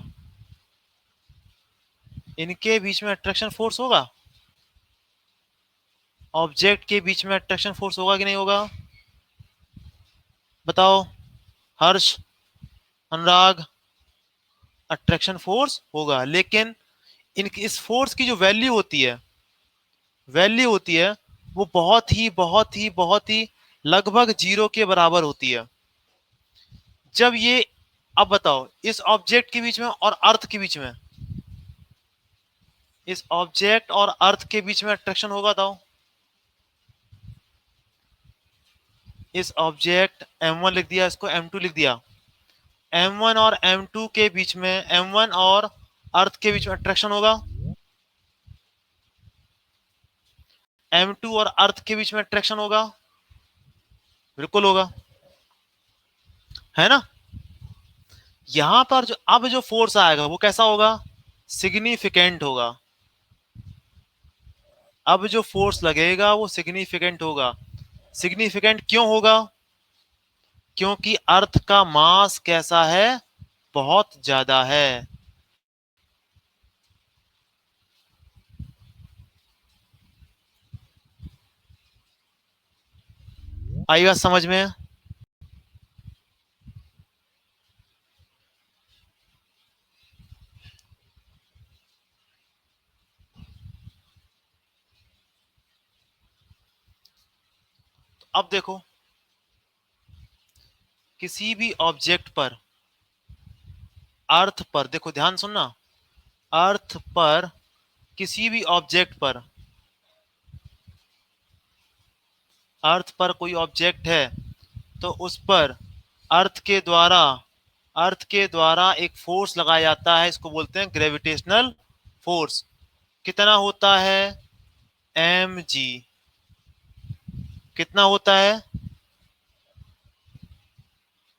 इनके बीच में अट्रैक्शन फोर्स होगा, ऑब्जेक्ट के बीच में अट्रैक्शन फोर्स होगा कि नहीं होगा, बताओ हर्ष, अनुराग, अट्रैक्शन फोर्स होगा, लेकिन इनकी इस फोर्स की जो वैल्यू होती है वो बहुत ही लगभग जीरो के बराबर होती है। जब ये, अब बताओ इस ऑब्जेक्ट के बीच में और अर्थ के बीच में, इस ऑब्जेक्ट और अर्थ के बीच में अट्रैक्शन होगा, बताओ, इस ऑब्जेक्ट m1 लिख दिया, इसको m2 लिख दिया, m1 और m2 के बीच में, m1 और अर्थ के बीच में अट्रैक्शन होगा, m2 और अर्थ के बीच में अट्रैक्शन होगा, बिल्कुल होगा, है ना। यहां पर जो अब जो फोर्स आएगा वो कैसा होगा, सिग्निफिकेंट होगा। अब जो फोर्स लगेगा वो सिग्निफिकेंट होगा। सिग्निफिकेंट क्यों होगा, क्योंकि अर्थ का मास कैसा है, बहुत ज्यादा है। आई बात समझ में। अब देखो, किसी भी ऑब्जेक्ट पर, अर्थ पर, देखो ध्यान सुनना, अर्थ पर किसी भी ऑब्जेक्ट पर, अर्थ पर कोई ऑब्जेक्ट है तो उस पर अर्थ के द्वारा अर्थ के द्वारा एक फोर्स लगाया जाता है, इसको बोलते हैं ग्रेविटेशनल फोर्स। कितना होता है, mg। कितना होता है,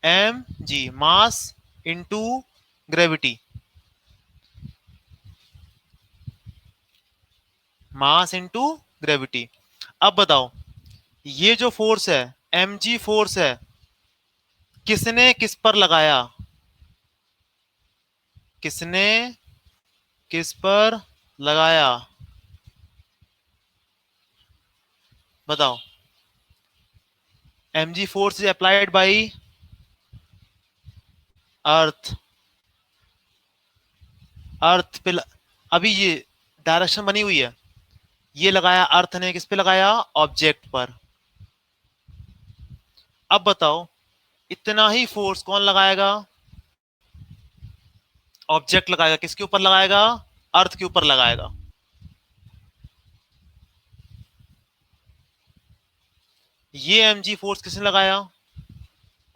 mg, mass into gravity, mass into gravity. अब बताओ, ये जो फोर्स है, mg फोर्स है, किसने किस पर लगाया, किसने किस पर लगाया, बताओ। mg force is applied by earth, earth पे अभी ये डायरेक्शन बनी हुई है, ये लगाया अर्थ ने, किस पे लगाया, ऑब्जेक्ट पर। अब बताओ, इतना ही फोर्स कौन लगाएगा, ऑब्जेक्ट लगाएगा, किसके ऊपर लगाएगा, अर्थ के ऊपर लगाएगा। ये mg फोर्स किसने लगाया,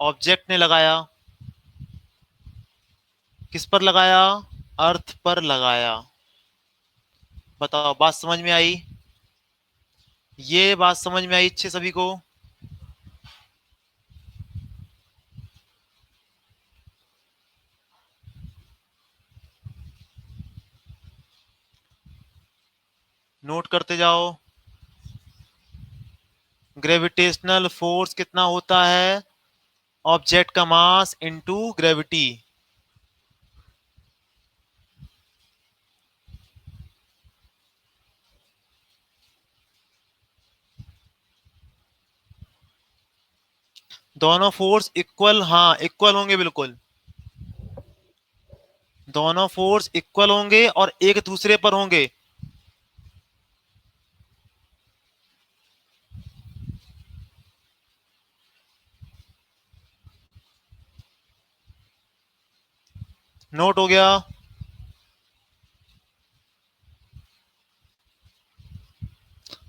ऑब्जेक्ट ने लगाया, किस पर लगाया, अर्थ पर लगाया। बताओ, बात समझ में आई, ये बात समझ में आई अच्छे सभी को। नोट करते जाओ। ग्रेविटेशनल फोर्स कितना होता है, ऑब्जेक्ट का मास इनटू ग्रेविटी। दोनों फोर्स इक्वल, हाँ इक्वल होंगे बिल्कुल, दोनों फोर्स इक्वल होंगे और एक दूसरे पर होंगे। नोट हो गया।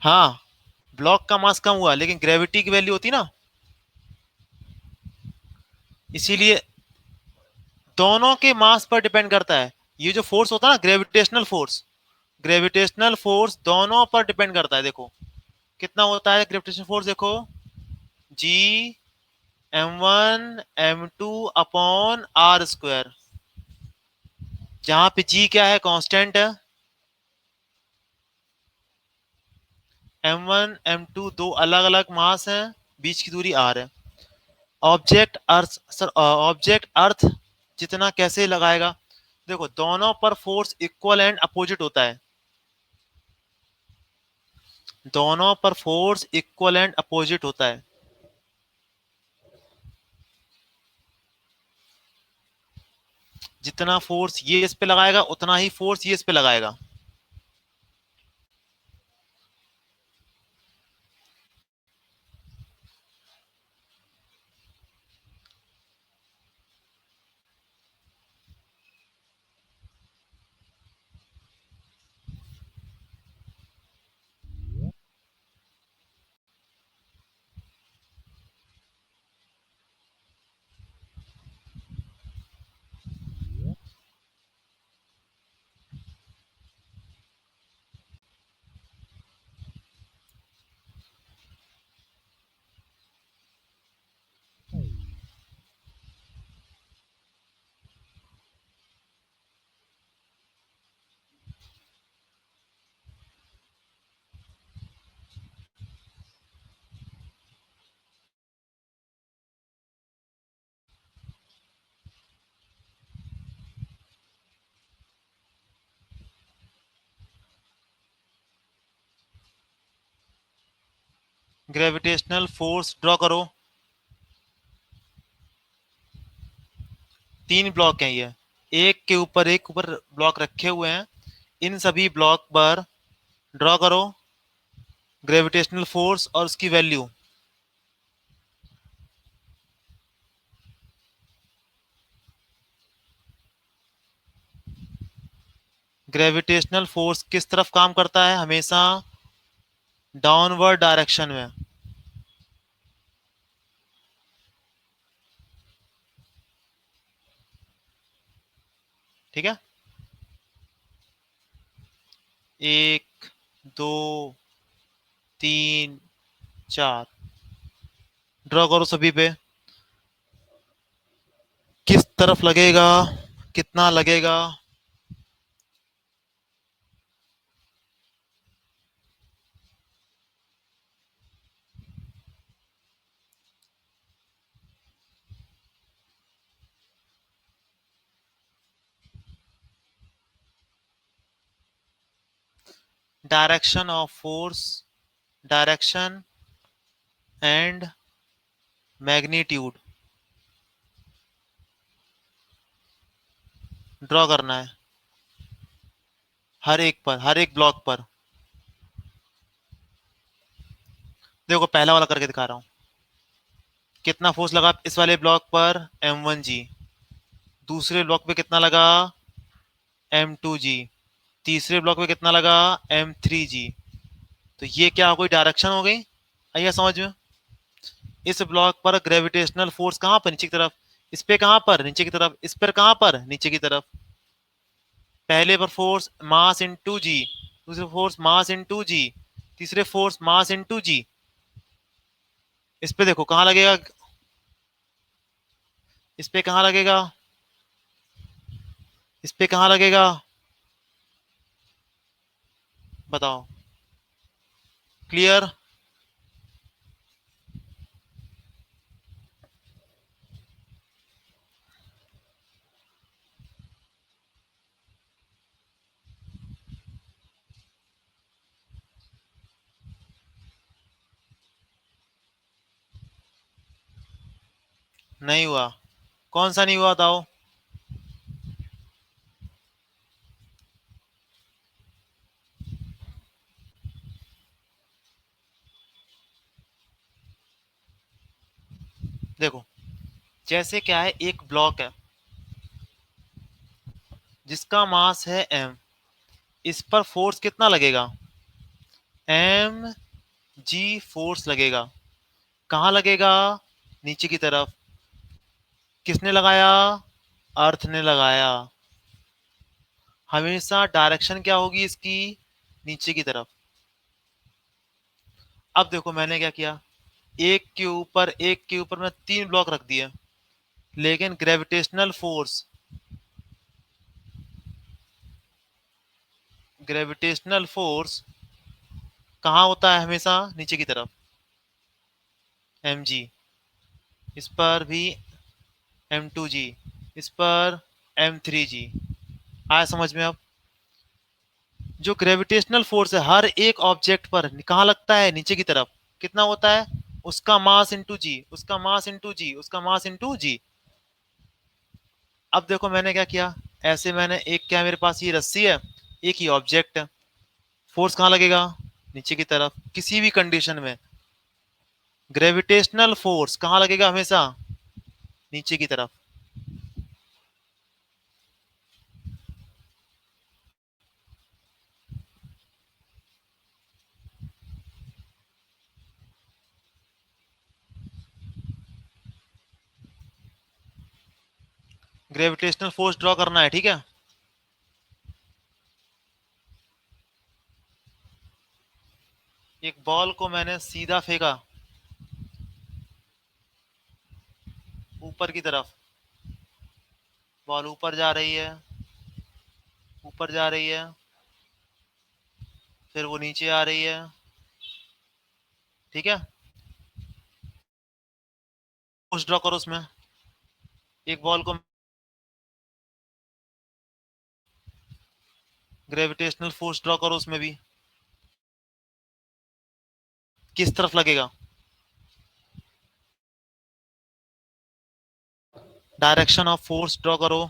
हाँ, ब्लॉक का मास कम हुआ लेकिन ग्रेविटी की वैल्यू होती ना, इसीलिए दोनों के मास पर डिपेंड करता है। ये जो फोर्स होता है ना, ग्रेविटेशनल फोर्स, ग्रेविटेशनल फोर्स दोनों पर डिपेंड करता है। देखो कितना होता है ग्रेविटेशनल फोर्स, देखो जी m1 m2 upon are square, जहां पे जी क्या है, कांस्टेंट है, m1 m2 दो अलग अलग मास हैं, बीच की दूरी r है। ऑब्जेक्ट अर्थ, सर ऑब्जेक्ट अर्थ जितना कैसे लगाएगा, देखो दोनों पर फोर्स इक्वल एंड अपोजिट होता है, दोनों पर फोर्स इक्वल एंड अपोजिट होता है। जितना फोर्स ये इस पे लगाएगा उतना ही फोर्स ये इस पे लगाएगा। ग्रेविटेशनल फोर्स ड्रॉ करो। तीन ब्लॉक हैं ये, एक के ऊपर एक ऊपर ब्लॉक रखे हुए हैं, इन सभी ब्लॉक पर ड्रॉ करो ग्रेविटेशनल फोर्स और उसकी वैल्यू। ग्रेविटेशनल फोर्स किस तरफ काम करता है? हमेशा डाउनवर्ड डायरेक्शन में। ठीक है, एक, दो, तीन, चार, ड्रॉ करो सभी पे। किस तरफ लगेगा, कितना लगेगा? Direction of force, direction and magnitude draw करना है हर एक पर, हर एक ब्लॉक पर। देखो पहला वाला करके दिखा रहा हूं। कितना फोर्स लगा इस वाले ब्लॉक पर? m1g। दूसरे ब्लॉक पे कितना लगा? m2g। तीसरे ब्लॉक पे कितना लगा? m3g। तो ये क्या कोई डायरेक्शन हो गई? आइए समझ में। इस ब्लॉक पर ग्रेविटेशनल फोर्स कहां पर? नीचे की तरफ। इस पे कहां पर? नीचे की तरफ। इस पर कहां पर? नीचे की तरफ। पहले पर फोर्स मास इनटू जी, दूसरे फोर्स मास इनटू जी, तीसरे फोर्स मास इनटू जी। इस पे देखो कहां लगेगा, इस पे कहां लगेगा, इस पे कहां लगेगा? बताओ। क्लियर? नहीं हुआ? कौन सा नहीं हुआ बताओ? देखो जैसे क्या है, एक ब्लॉक है जिसका मास है m, इस पर फोर्स कितना लगेगा? m g फोर्स लगेगा। कहाँ लगेगा? नीचे की तरफ। किसने लगाया? अर्थ ने लगाया। हमेशा डायरेक्शन क्या होगी इसकी? नीचे की तरफ। अब देखो मैंने क्या किया, एक के ऊपर मैं तीन ब्लॉक रख दिए, लेकिन ग्रेविटेशनल फोर्स, ग्रेविटेशनल फोर्स कहाँ होता है? हमेशा नीचे की तरफ, mg। इस पर भी m2g। इस पर m3g। आया समझ में अब? जो ग्रेविटेशनल फोर्स है हर एक ऑब्जेक्ट पर कहाँ लगता है, नीचे की तरफ। कितना होता है? उसका मास इंटू जी, उसका मास इंटू जी, उसका मास इंटू जी। अब देखो मैंने क्या किया, ऐसे मैंने एक, क्या मेरे पास ये रस्सी है, एक ही ऑब्जेक्ट है, फोर्स कहाँ लगेगा, नीचे की तरफ, किसी भी कंडीशन में। ग्रेविटेशनल फोर्स कहाँ लगेगा हमेशा, नीचे की तरफ। ग्रेविटेशनल फोर्स ड्रॉ करना है, ठीक है। एक बॉल को मैंने सीधा फेंका ऊपर की तरफ, बॉल ऊपर जा रही है, ऊपर जा रही है, फिर वो नीचे आ रही है, ठीक है। फोर्स ड्रॉ करो उसमें, एक बॉल को, ग्रेविटेशनल फोर्स ड्रॉ करो उसमें भी, किस तरफ लगेगा, डायरेक्शन ऑफ फोर्स ड्रॉ करो।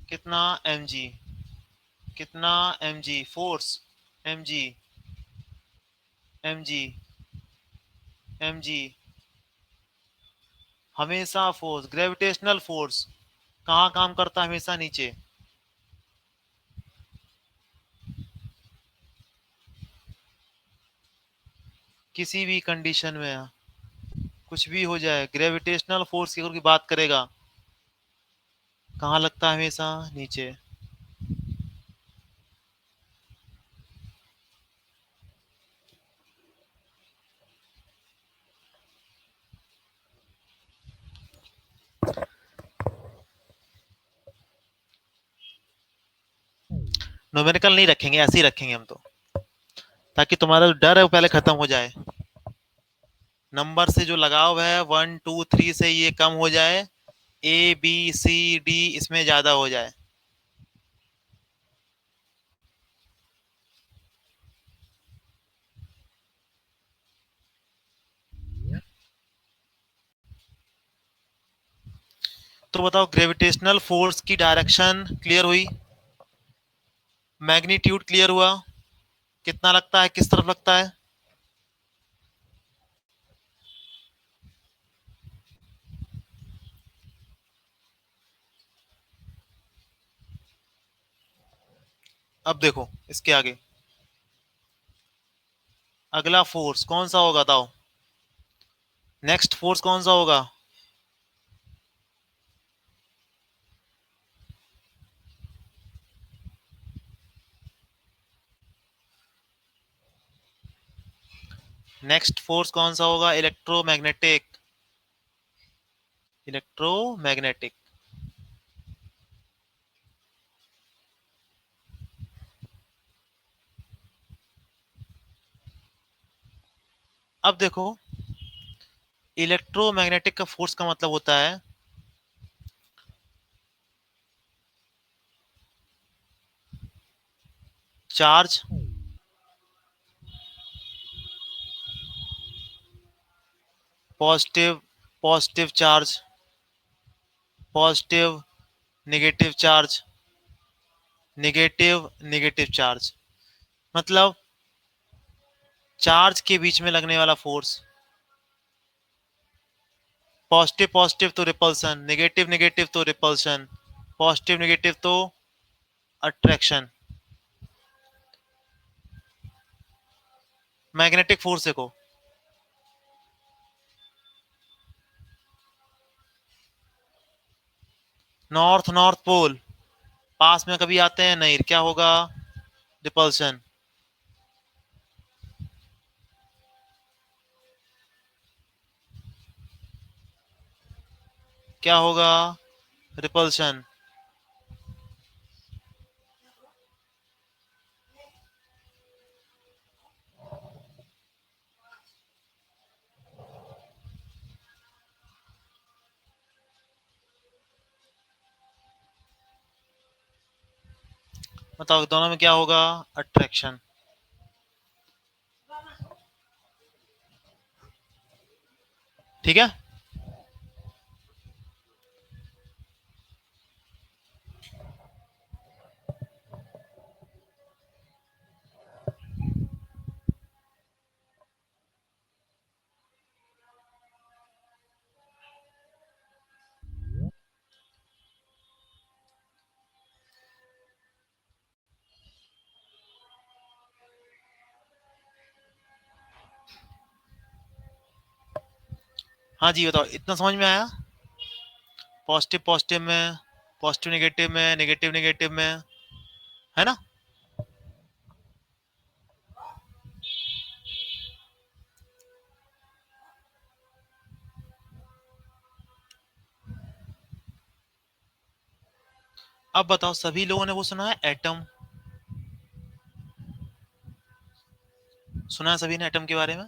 कितना, एम जी, कितना, M G force, M G, M G, M G, हमेशा फोर्स, ग्रेविटेशनल फोर्स कहाँ काम करता है, हमेशा नीचे। किसी भी कंडीशन में कुछ भी हो जाए, ग्रेविटेशनल फोर्स की अगर बात करेगा, कहाँ लगता है हमेशा, नीचे। न्यूमेरिकल नहीं रखेंगे, ऐसे ही रखेंगे हम तो, ताकि तुम्हारा जो डर है वो पहले खत्म हो जाए। नंबर से जो लगाव है 1 2 3 से ये कम हो जाए, A B C D इसमें ज्यादा हो जाए। तो बताओ, ग्रेविटेशनल फोर्स की डायरेक्शन क्लियर हुई, मैग्नीट्यूड क्लियर हुआ, कितना लगता है, किस तरफ लगता है। अब देखो इसके आगे, अगला फोर्स कौन सा होगा बताओ, नेक्स्ट फोर्स कौन सा होगा। नेक्स्ट फोर्स कौन सा होगा, इलेक्ट्रोमैग्नेटिक, इलेक्ट्रोमैग्नेटिक। अब देखो, इलेक्ट्रोमैग्नेटिक का फोर्स का मतलब होता है charge, positive, positive charge, positive, negative charge, negative, negative charge. मतलब चार्ज के बीच में लगने वाला फोर्स, पॉजिटिव पॉजिटिव तो रिपल्सन, नेगेटिव नेगेटिव तो रिपल्सन, पॉजिटिव नेगेटिव तो अट्रैक्शन। मैग्नेटिक फोर्स देखो, नॉर्थ नॉर्थ पोल पास में कभी आते हैं नहीं, क्या होगा, रिपल्शन। क्या होगा, रिपल्शन। बताओ दोनों में क्या होगा? अट्रैक्शन। ठीक है। हाँ जी बताओ, इतना समझ में आया? पॉजिटिव पॉजिटिव में, पॉजिटिव नेगेटिव में, नेगेटिव नेगेटिव में, है ना? अब बताओ, सभी लोगों ने वो सुना है एटम? सुना है सभी ने एटम के बारे में?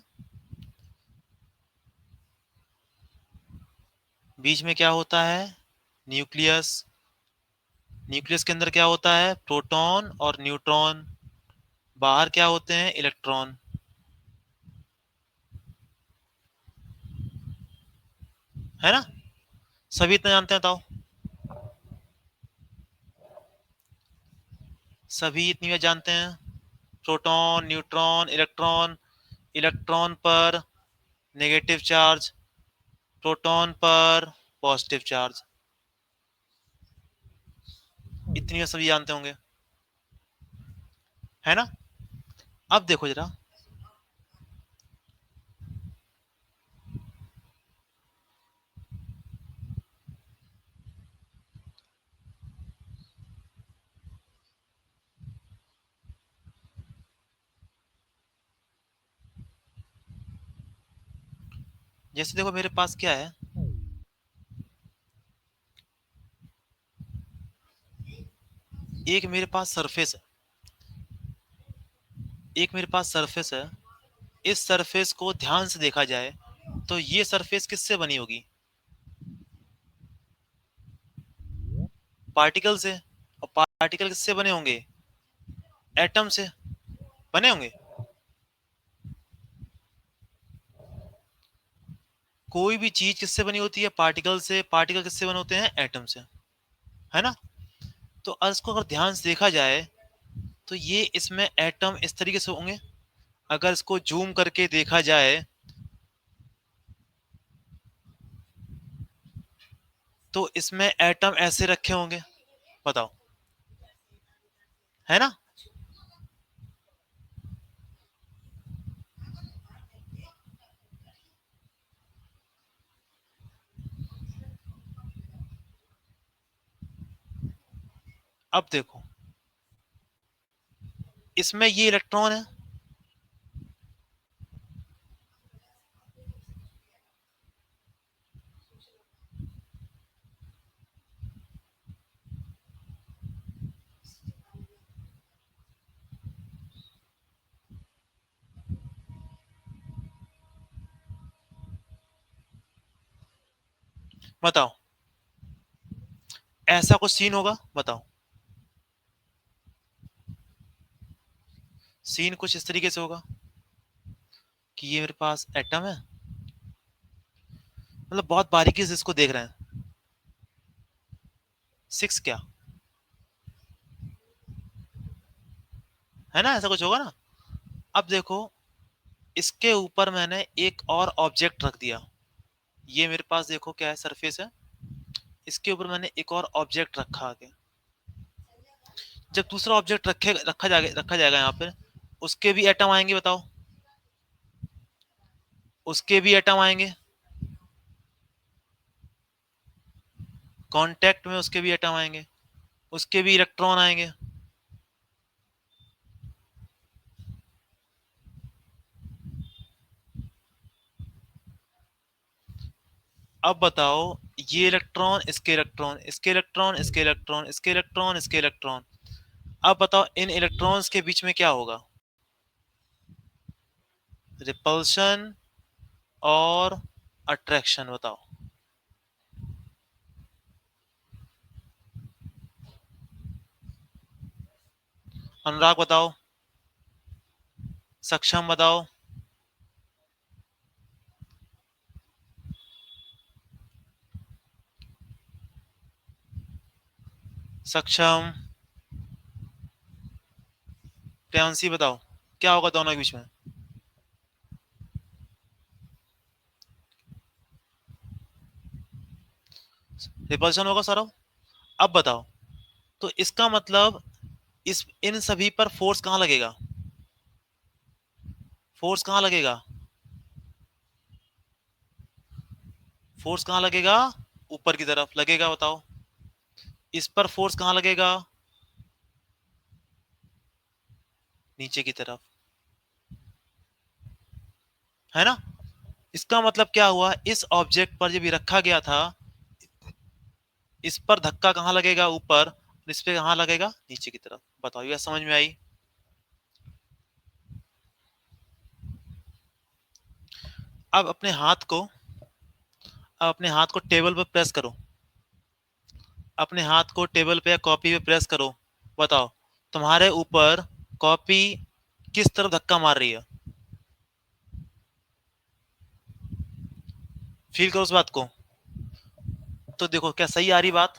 बीच में क्या होता है? न्यूक्लियस। न्यूक्लियस के अंदर क्या होता है? प्रोटॉन और न्यूट्रॉन। बाहर क्या होते हैं? इलेक्ट्रॉन। है ना? सभी इतना जानते हैं, बताओ। सभी इतनी बात जानते हैं। Proton, neutron, electron. इलेक्ट्रॉन पर नेगेटिव चार्ज, प्रोटॉन पर पॉजिटिव चार्ज। इतनी बात सभी जानते होंगे, है ना? अब देखो जरा, जैसे देखो मेरे पास क्या है, एक मेरे पास सरफेस है। एक मेरे पास सरफेस है। इस सरफेस को ध्यान से देखा जाए तो ये सरफेस किससे बनी होगी? पार्टिकल से। और पार्टिकल किससे बने होंगे? एटम से बने होंगे। कोई भी चीज किससे बनी होती है? पार्टिकल से। पार्टिकल किससे बने होते हैं? एटम से। है ना? तो इसको अगर ध्यान से देखा जाए तो ये इसमें एटम इस तरीके से होंगे। अगर इसको जूम करके देखा जाए तो इसमें एटम ऐसे रखे होंगे। बताओ, है ना? अब देखो, इसमें ये इलेक्ट्रॉन है। बताओ, ऐसा कुछ सीन होगा? बताओ। सीन कुछ इस तरीके से होगा कि ये मेरे पास एटम है, मतलब बहुत बारीकी से इसको देख रहे हैं। सिक्स क्या? है ना? ऐसा कुछ होगा ना? अब देखो, इसके ऊपर मैंने एक और ऑब्जेक्ट रख दिया। ये मेरे पास देखो क्या है? सरफेस है। इसके ऊपर मैंने एक और ऑब्जेक्ट रखा आगे। जब दूसरा ऑब्जेक्ट रखा जाएगा यहाँ पे, उसके भी एटम आएंगे। बताओ, उसके भी एटम आएंगे। कांटेक्ट में उसके भी एटम आएंगे। उसके भी इलेक्ट्रॉन आएंगे। अब बताओ, ये इलेक्ट्रॉन, इसके इलेक्ट्रॉन, इसके इलेक्ट्रॉन, इसके इलेक्ट्रॉन, इसके इलेक्ट्रॉन, इसके इलेक्ट्रॉन। अब बताओ, इन इलेक्ट्रॉन्स के बीच में क्या होगा? रिपल्शन और अट्रैक्शन। बताओ। अनुराग बताओ, सक्षम बताओ, सक्षम, प्रियांशी बताओ, क्या होगा दोनों के बीच में? रिपल्शन होगा सौरभ। अब बताओ, तो इसका मतलब इस इन सभी पर फोर्स कहां लगेगा? फोर्स कहां लगेगा? फोर्स कहां लगेगा? ऊपर की तरफ लगेगा, बताओ। इस पर फोर्स कहां लगेगा? नीचे की तरफ, है ना? इसका मतलब क्या हुआ, इस ऑब्जेक्ट पर जब ये रखा गया था, इस पर धक्का कहां लगेगा? ऊपर। इस पे कहां लगेगा? नीचे की तरफ। बताओ, ये समझ में आई? अब अपने हाथ को अब अपने हाथ को टेबल पर प्रेस करो। अपने हाथ को टेबल पे या कॉपी पे प्रेस करो। बताओ, तुम्हारे ऊपर कॉपी किस तरफ धक्का मार रही है? फील करो उस बात को। तो देखो, क्या सही आ रही बात?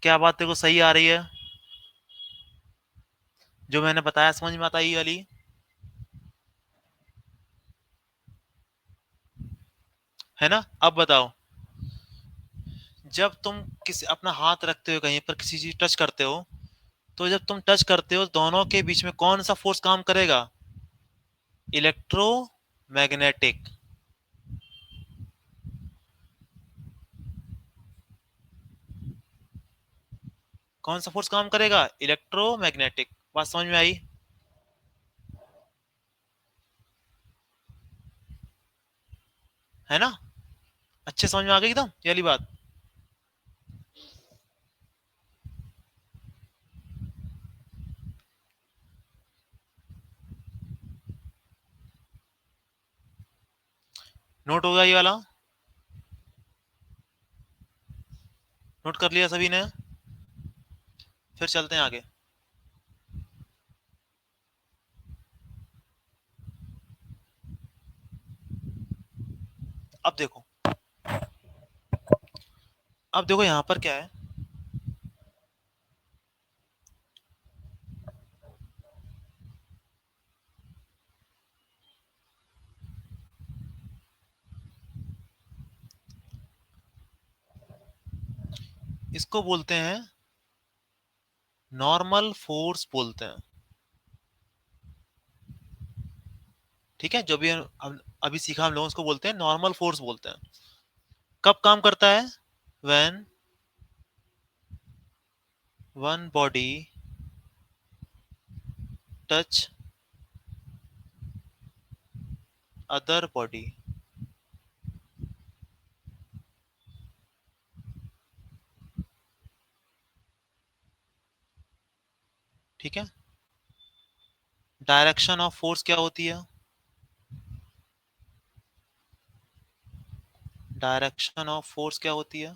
क्या बात देखो सही आ रही है? जो मैंने बताया समझ में आता है ये वाली? है ना? अब बताओ, जब तुम किसी अपना हाथ रखते हो कहीं पर, किसी चीज टच करते हो, तो जब तुम टच करते हो, दोनों के बीच में कौन सा फोर्स काम करेगा? इलेक्ट्रोमैग्नेटिक। कौन सा फोर्स काम करेगा? इलेक्ट्रोमैग्नेटिक। बात समझ में आई? है ना? अच्छे समझ में आ गई एकदम ये वाली बात? नोट होगा ये वाला? नोट कर लिया सभी ने? फिर चलते हैं आगे। अब देखो, अब देखो यहां पर क्या है। इसको बोलते हैं नॉर्मल फोर्स बोलते हैं। ठीक है, जो भी अभी सीखा हम लोग उसको बोलते हैं नॉर्मल फोर्स बोलते हैं। कब काम करता है? When one body touch other body. ठीक है। डायरेक्शन ऑफ फोर्स क्या होती है? डायरेक्शन ऑफ फोर्स क्या होती है?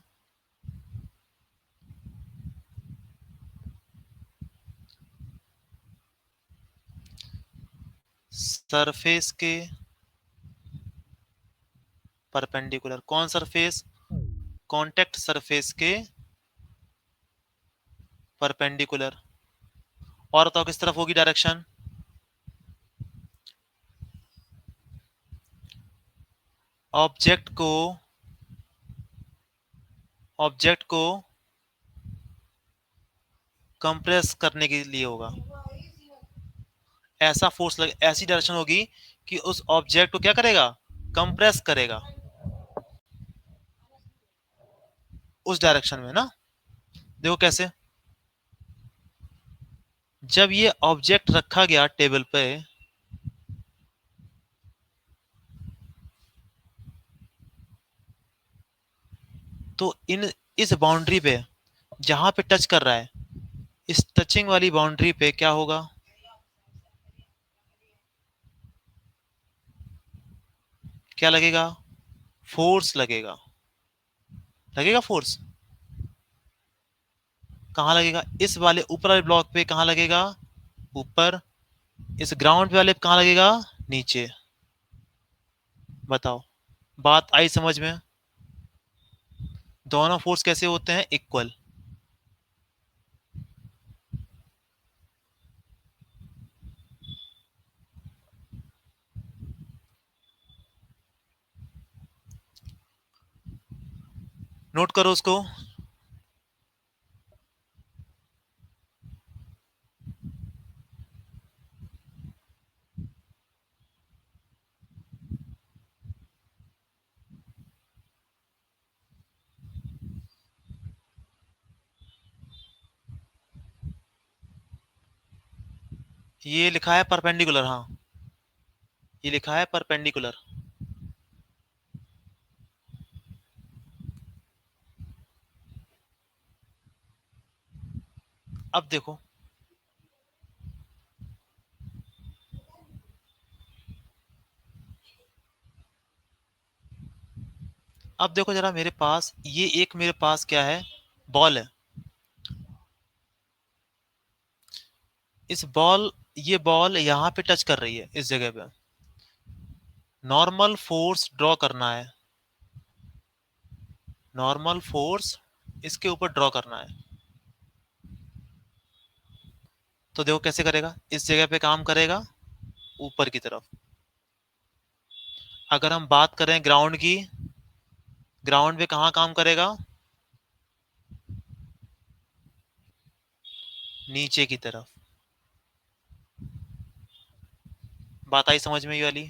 सरफेस के परपेंडिकुलर। कौन सरफेस? कांटेक्ट सरफेस के परपेंडिकुलर। और बताओ किस तरफ होगी डायरेक्शन? ऑब्जेक्ट को ऑब्जेक्ट को कंप्रेस करने के लिए होगा। ऐसा फोर्स लग, ऐसी डायरेक्शन होगी कि उस ऑब्जेक्ट को क्या करेगा? कंप्रेस करेगा। उस डायरेक्शन में ना। देखो कैसे। जब ये ऑब्जेक्ट रखा गया टेबल पे, तो इन इस बाउंड्री पे जहां पे टच कर रहा है, इस टचिंग वाली बाउंड्री पे क्या होगा? क्या लगेगा? फोर्स लगेगा। लगेगा फोर्स। कहाँ लगेगा? इस वाले ऊपर वाले ब्लॉक पे कहाँ लगेगा? ऊपर। इस ग्राउंड पे वाले पे कहाँ लगेगा? नीचे। बताओ, बात आई समझ में? दोनों फोर्स कैसे होते हैं? इक्वल। नोट करो उसको। ये लिखा है परपेंडिकुलर, हाँ, ये लिखा है परपेंडिकुलर। अब देखो, अब देखो जरा, मेरे पास ये एक, मेरे पास क्या है? बॉल है। इस बॉल, ये बॉल यहाँ पे टच कर रही है, इस जगह पे। नॉर्मल फोर्स ड्रॉ करना है, नॉर्मल फोर्स इसके ऊपर ड्रॉ करना है। तो देखो कैसे करेगा, इस जगह पे काम करेगा ऊपर की तरफ। अगर हम बात करें ग्राउंड की, ग्राउंड पे कहाँ काम करेगा? नीचे की तरफ। बात आई समझ में ये वाली?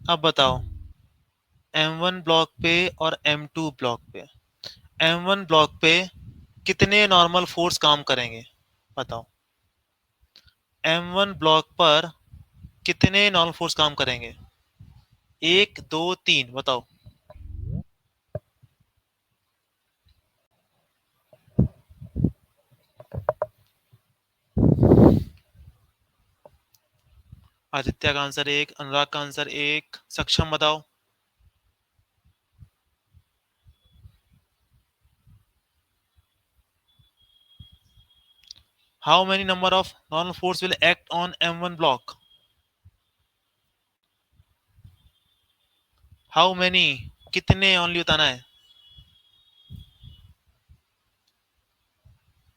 अब बताओ, M1 ब्लॉक पे और M2 ब्लॉक पे, M1 ब्लॉक पे कितने नॉर्मल फोर्स काम करेंगे? बताओ, M1 ब्लॉक पर कितने नॉर्मल फोर्स काम करेंगे? एक, दो, तीन, बताओ। आदित्य का आंसर एक, अनुराग का आंसर एक, सक्षम बताओ। How many number of normal force will act on M1 block? How many, कितने ओनली बताना है।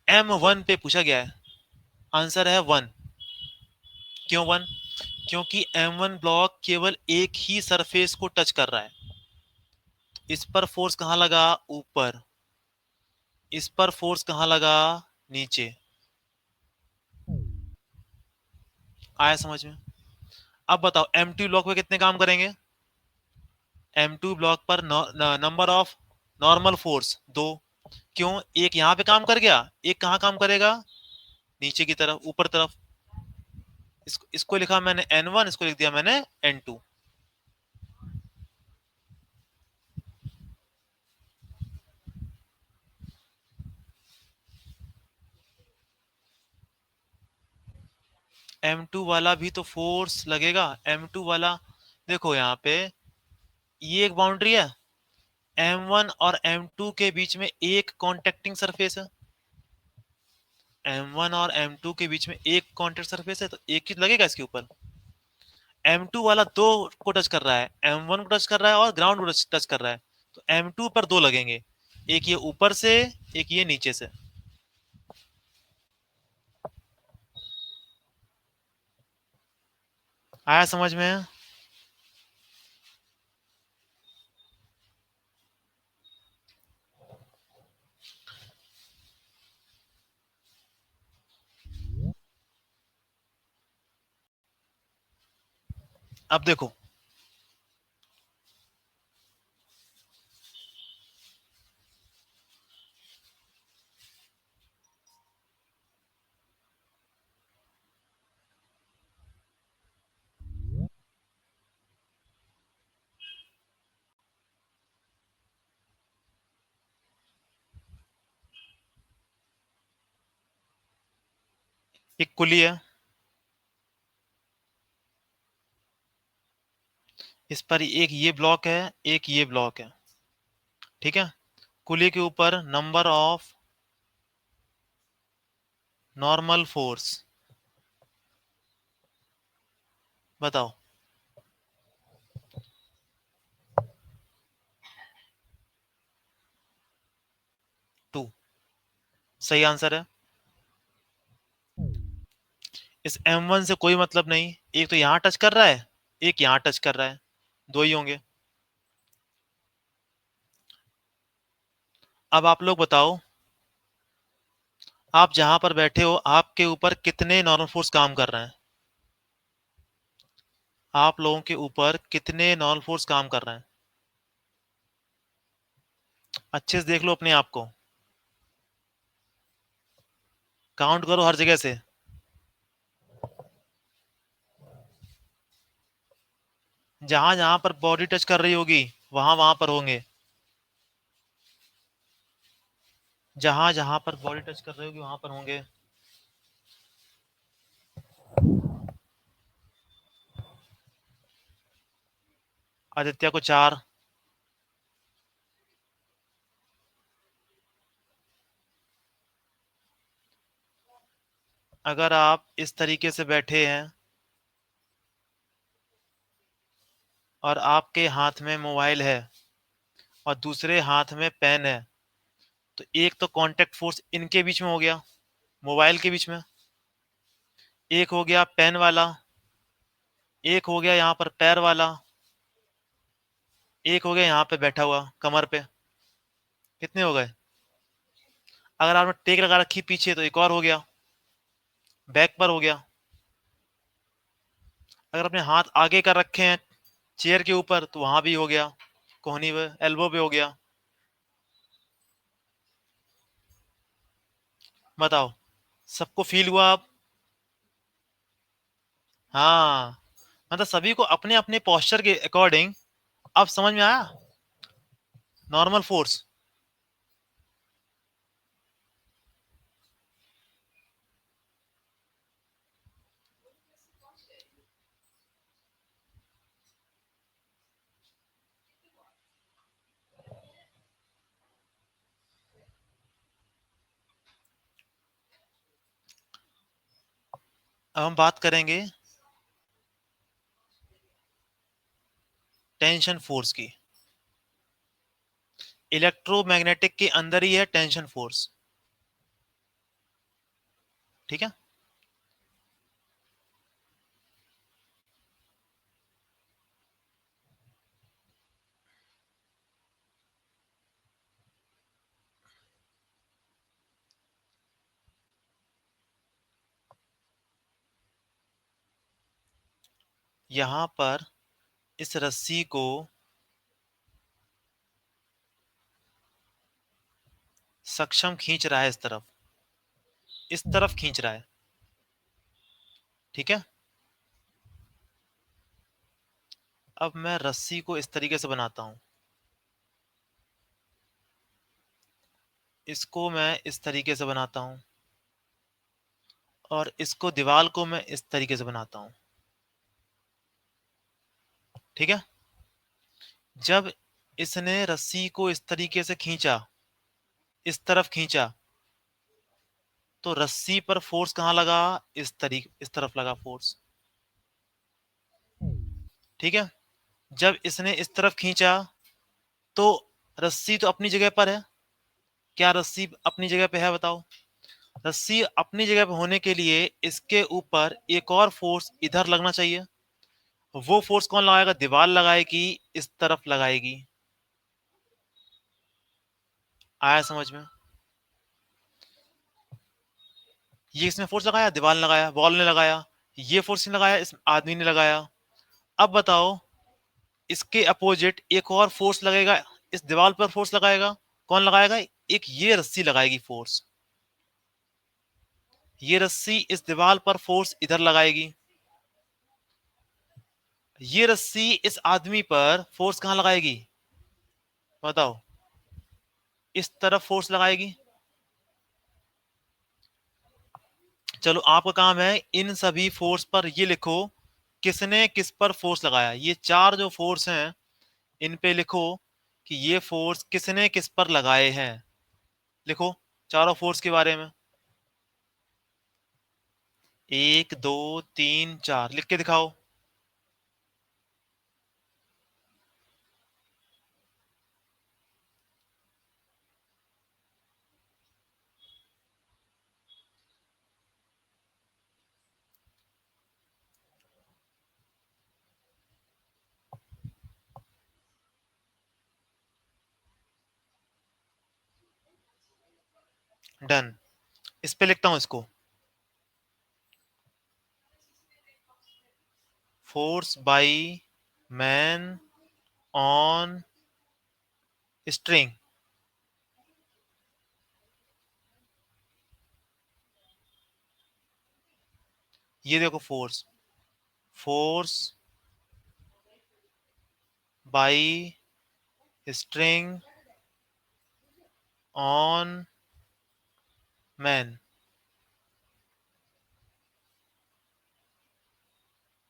M1 पे पूछा गया है, आंसर है वन। क्यों वन? क्योंकि M1 ब्लॉक केवल एक ही सरफेस को टच कर रहा है। इस पर फोर्स कहां लगा? ऊपर। इस पर फोर्स कहां लगा? नीचे। आया समझ में? अब बताओ, M2 ब्लॉक पे कितने काम करेंगे? M2 ब्लॉक पर नंबर ऑफ नॉर्मल फोर्स दो। क्यों? एक यहां पे काम कर गया, एक कहां काम करेगा? नीचे की तरफ, ऊपर तरफ। इसको लिखा मैंने N1, इसको लिख दिया मैंने N2। M2 वाला भी तो फोर्स लगेगा। M2 वाला, देखो यहाँ पे ये एक बाउंड्री है, M1 और M2 के बीच में एक कॉन्टेक्टिंग सरफेस है। M1 और M2 के बीच में एक कॉन्टेक्ट सरफेस है, तो एक ही लगेगा इसके ऊपर। M2 वाला दो को टच कर रहा है, M1 को टच कर रहा है और ग्राउंड को टच कर रहा है। तो M2 पर दो लगेंगे, एक ये ऊपर से, एक ये नीचे से। आया समझ में? अब देखो, एक कुली है, इस पर एक ये ब्लॉक है, एक ये ब्लॉक है, ठीक है। कुली के ऊपर नंबर ऑफ नॉर्मल फोर्स बताओ। 2 सही आंसर है। इस M1 से कोई मतलब नहीं, एक तो यहां टच कर रहा है, एक यहां टच कर रहा है, दो ही होंगे। अब आप लोग बताओ, आप जहां पर बैठे हो आपके ऊपर कितने नॉर्मल फोर्स काम कर रहे हैं? आप लोगों के ऊपर कितने नॉर्मल फोर्स काम कर रहे हैं? अच्छे से देख लो अपने आप को, काउंट करो हर जगह से। जहां जहां पर बॉडी टच कर रही होगी वहां वहां पर होंगे, जहां जहां पर बॉडी टच कर रही होगी वहां पर होंगे। आदित्य को 4। अगर आप इस तरीके से बैठे हैं और आपके हाथ में मोबाइल है और दूसरे हाथ में पेन है, तो एक तो कांटेक्ट फोर्स इनके बीच में हो गया, मोबाइल के बीच में, एक हो गया पेन वाला, एक हो गया यहाँ पर पैर वाला, एक हो गया यहाँ पे बैठा हुआ कमर पे। कितने हो गए? अगर आपने टेक लगा रखी पीछे तो एक और हो गया, बैक पर हो गया। अगर अपने हाथ आगे कर रखे हैं चेयर के ऊपर तो वहां भी हो गया, कोहनी पे एल्बो पे हो गया। बताओ, सबको फील हुआ अब? हाँ, मतलब सभी को अपने अपने पोस्चर के अकॉर्डिंग अब समझ में आया नॉर्मल फोर्स। अब हम बात करेंगे टेंशन फोर्स की। इलेक्ट्रोमैग्नेटिक के अंदर ही है टेंशन फोर्स, ठीक है। यहां पर इस रस्सी को सक्षम खींच रहा है, इस तरफ खींच रहा है, ठीक है। अब मैं रस्सी को इस तरीके से बनाता हूं, इसको मैं इस तरीके से बनाता हूं, और इसको दीवार को मैं इस तरीके से बनाता हूं, ठीक है। जब इसने रस्सी को इस तरीके से खींचा, इस तरफ खींचा, तो रस्सी पर फोर्स कहां लगा? इस तरफ लगा फोर्स, ठीक है। जब इसने इस तरफ खींचा तो रस्सी तो अपनी जगह पर है। क्या रस्सी अपनी जगह पे है बताओ? रस्सी अपनी जगह पे होने के लिए इसके ऊपर एक और फोर्स इधर लगना चाहिए। वो फोर्स कौन लगाएगा? दीवार लगाएगी, इस तरफ लगाएगी। आया समझ में? ये इसने फोर्स लगाया, दीवार ने लगाया, बॉल ने लगाया। ये फोर्स नहीं लगाया, इस आदमी ने लगाया। अब बताओ, इसके अपोजिट एक और फोर्स लगेगा, इस दीवार पर फोर्स लगाएगा। कौन लगाएगा? एक ये रस्सी लगाएगी फोर्स। ये रस्सी इस दीवार पर फोर्स इधर लगाएगी। ये रस्सी इस आदमी पर फोर्स कहां लगाएगी? बताओ। इस तरफ फोर्स लगाएगी। चलो, आपका काम है इन सभी फोर्स पर ये लिखो, किसने किस पर फोर्स लगाया। ये चार जो फोर्स हैं, इन पे लिखो कि ये फोर्स किसने किस पर लगाए हैं। लिखो चारों फोर्स के बारे में। 1 2 3 4 लिख के दिखाओ। डन। इस पे लिखता हूं इसको, force by man on string. ये देखो force, force by string on man,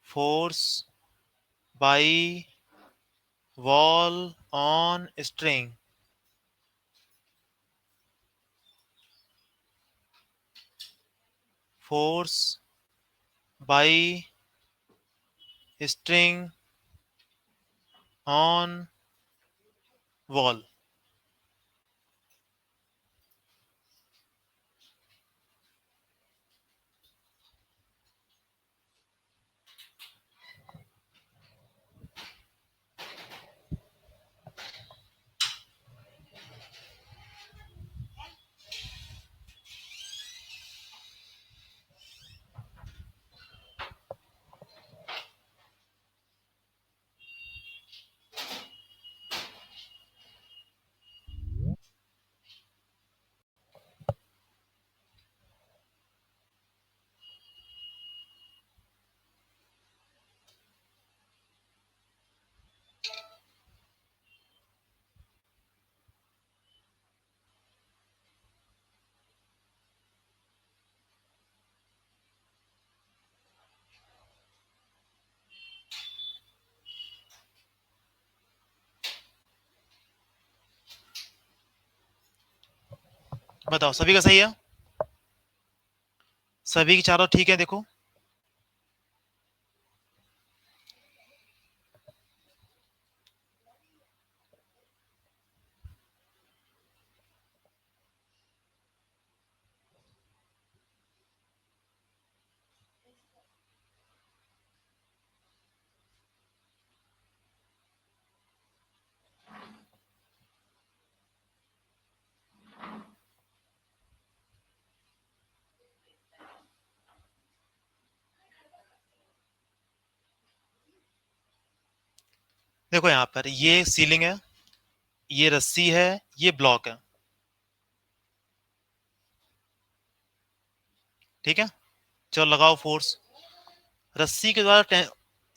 force by wall on string, force by string on wall. बताओ, सभी का सही है? सभी की चारों ठीक है? देखो, देखो यहाँ पर ये सीलिंग है, ये रस्सी है, ये ब्लॉक है। ठीक है, चलो लगाओ फोर्स। रस्सी के द्वारा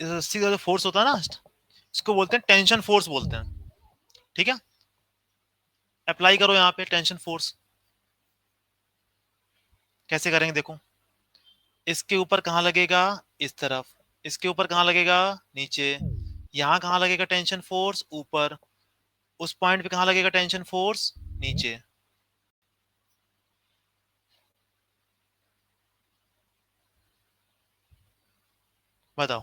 रस्सी का जो फोर्स होता है ना, इसको बोलते हैं टेंशन फोर्स बोलते हैं। ठीक है, अप्लाई करो यहाँ पे टेंशन फोर्स। कैसे करेंगे देखो, इसके ऊपर कहाँ लगेगा? इस तरफ। इसके ऊपर कहाँ लगेगा? नीचे। यहाँ कहाँ लगेगा टेंशन फोर्स? ऊपर। उस पॉइंट पे कहाँ लगेगा टेंशन फोर्स? नीचे। बताओ,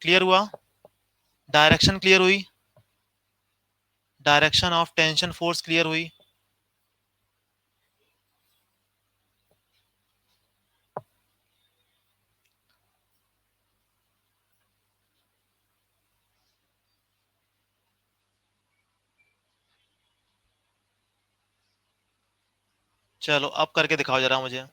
क्लियर हुआ? डायरेक्शन क्लियर हुई? Direction of tension force clear हुई? चलो अब करके दिखाओ जरा मुझे।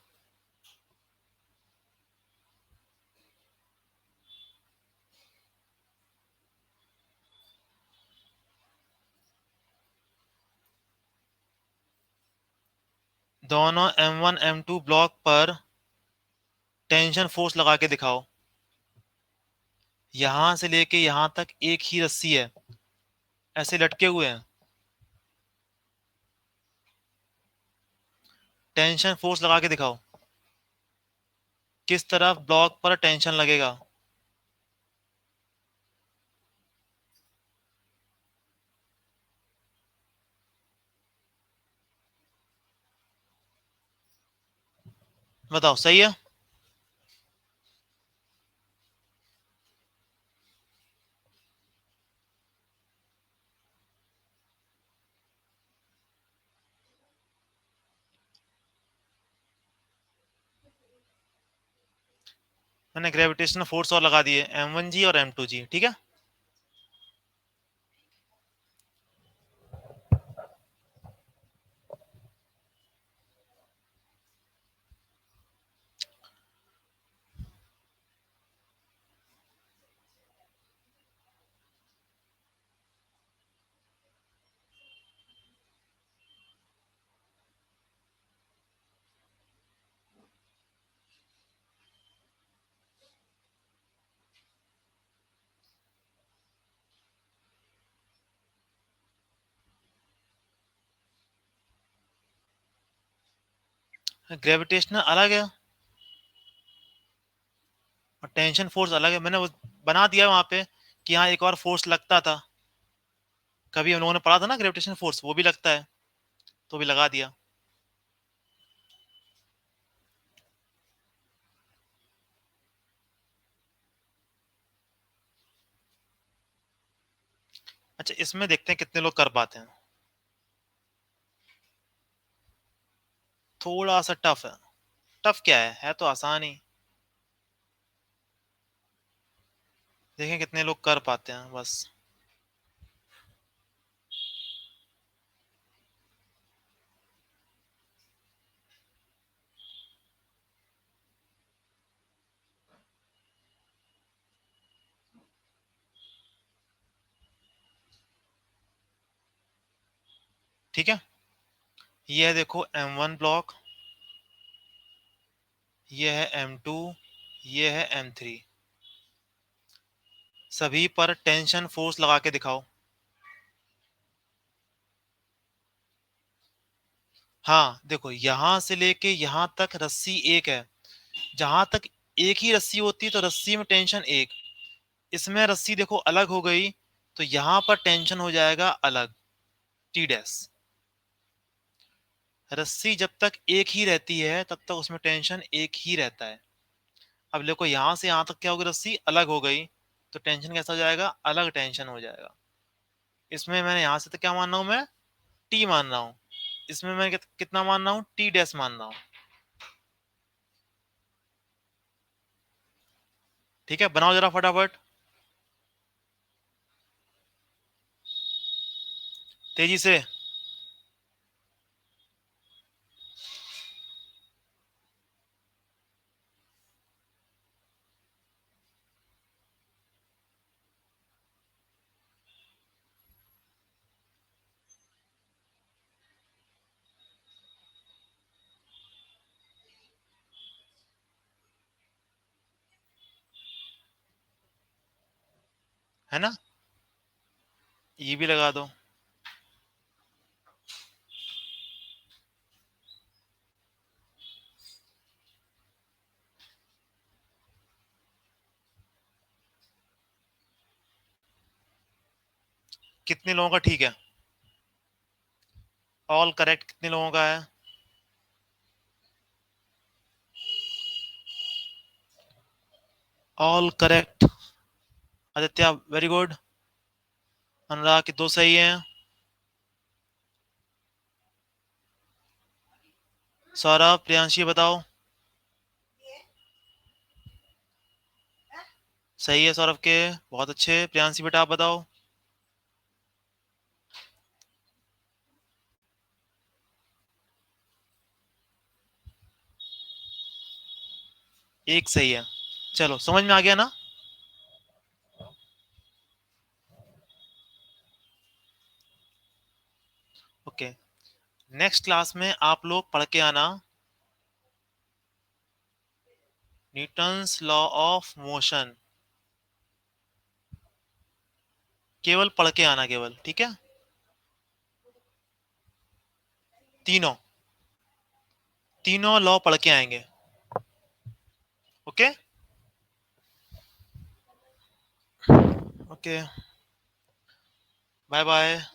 दोनों M1 M2 ब्लॉक पर टेंशन फोर्स लगा के दिखाओ। यहां से लेके यहां तक एक ही रस्सी है, ऐसे लटके हुए हैं। टेंशन फोर्स लगा के दिखाओ, किस तरफ ब्लॉक पर टेंशन लगेगा। बताओ, सही है? मैंने ग्रेविटेशनल फोर्स और लगा दिए, M1G और M2G, ठीक है। ग्रेविटेशनल अलग है और टेंशन फोर्स अलग है। मैंने वो बना दिया वहां पे कि यहाँ एक और फोर्स लगता था, कभी हम लोगों ने पढ़ा था ना ग्रेविटेशन फोर्स, वो भी लगता है, तो भी लगा दिया। अच्छा, इसमें देखते हैं कितने लोग कर पाते हैं। थोड़ा सा टफ है। टफ क्या है तो आसान ही। देखें कितने लोग कर पाते हैं बस। ठीक है, ये है देखो M1 ब्लॉक, ये है M2, ये है M3। सभी पर टेंशन फोर्स लगा के दिखाओ। हाँ देखो, यहां से लेके यहां तक रस्सी एक है। जहां तक एक ही रस्सी होती तो रस्सी में टेंशन एक, इसमें रस्सी देखो अलग हो गई, तो यहां पर टेंशन हो जाएगा अलग, टी डैश। रस्सी जब तक एक ही रहती है तब तक उसमें टेंशन एक ही रहता है। अब देखो यहां से यहां तक क्या होगी, रस्सी अलग हो गई, तो टेंशन कैसा हो जाएगा, अलग टेंशन हो जाएगा। इसमें मैंने यहां से तो क्या मान रहा हूं मैं, टी मान रहा हूं। इसमें मैं कितना मान रहा हूं, टी डैश मान रहा हूं। ठीक है, बनाओ जरा फटाफट, तेजी से। है ना, ये भी लगा दो। कितने लोगों का ठीक है, ऑल करेक्ट कितने लोगों का है? All correct. Aditya very good. Anurag के दो सही हैं। सौरभ, प्रियांशी बताओ। सही है सौरभ के, बहुत अच्छे। प्रियांशी बेटा आप बताओ। एक सही है। चलो समझ में आ गया ना? ओके, नेक्स्ट क्लास में आप लोग पढ़ के आना न्यूटन्स लॉ ऑफ मोशन, केवल पढ़ के आना केवल, ठीक है? तीनों तीनों लॉ पढ़ के आएंगे। Okay okay, bye bye.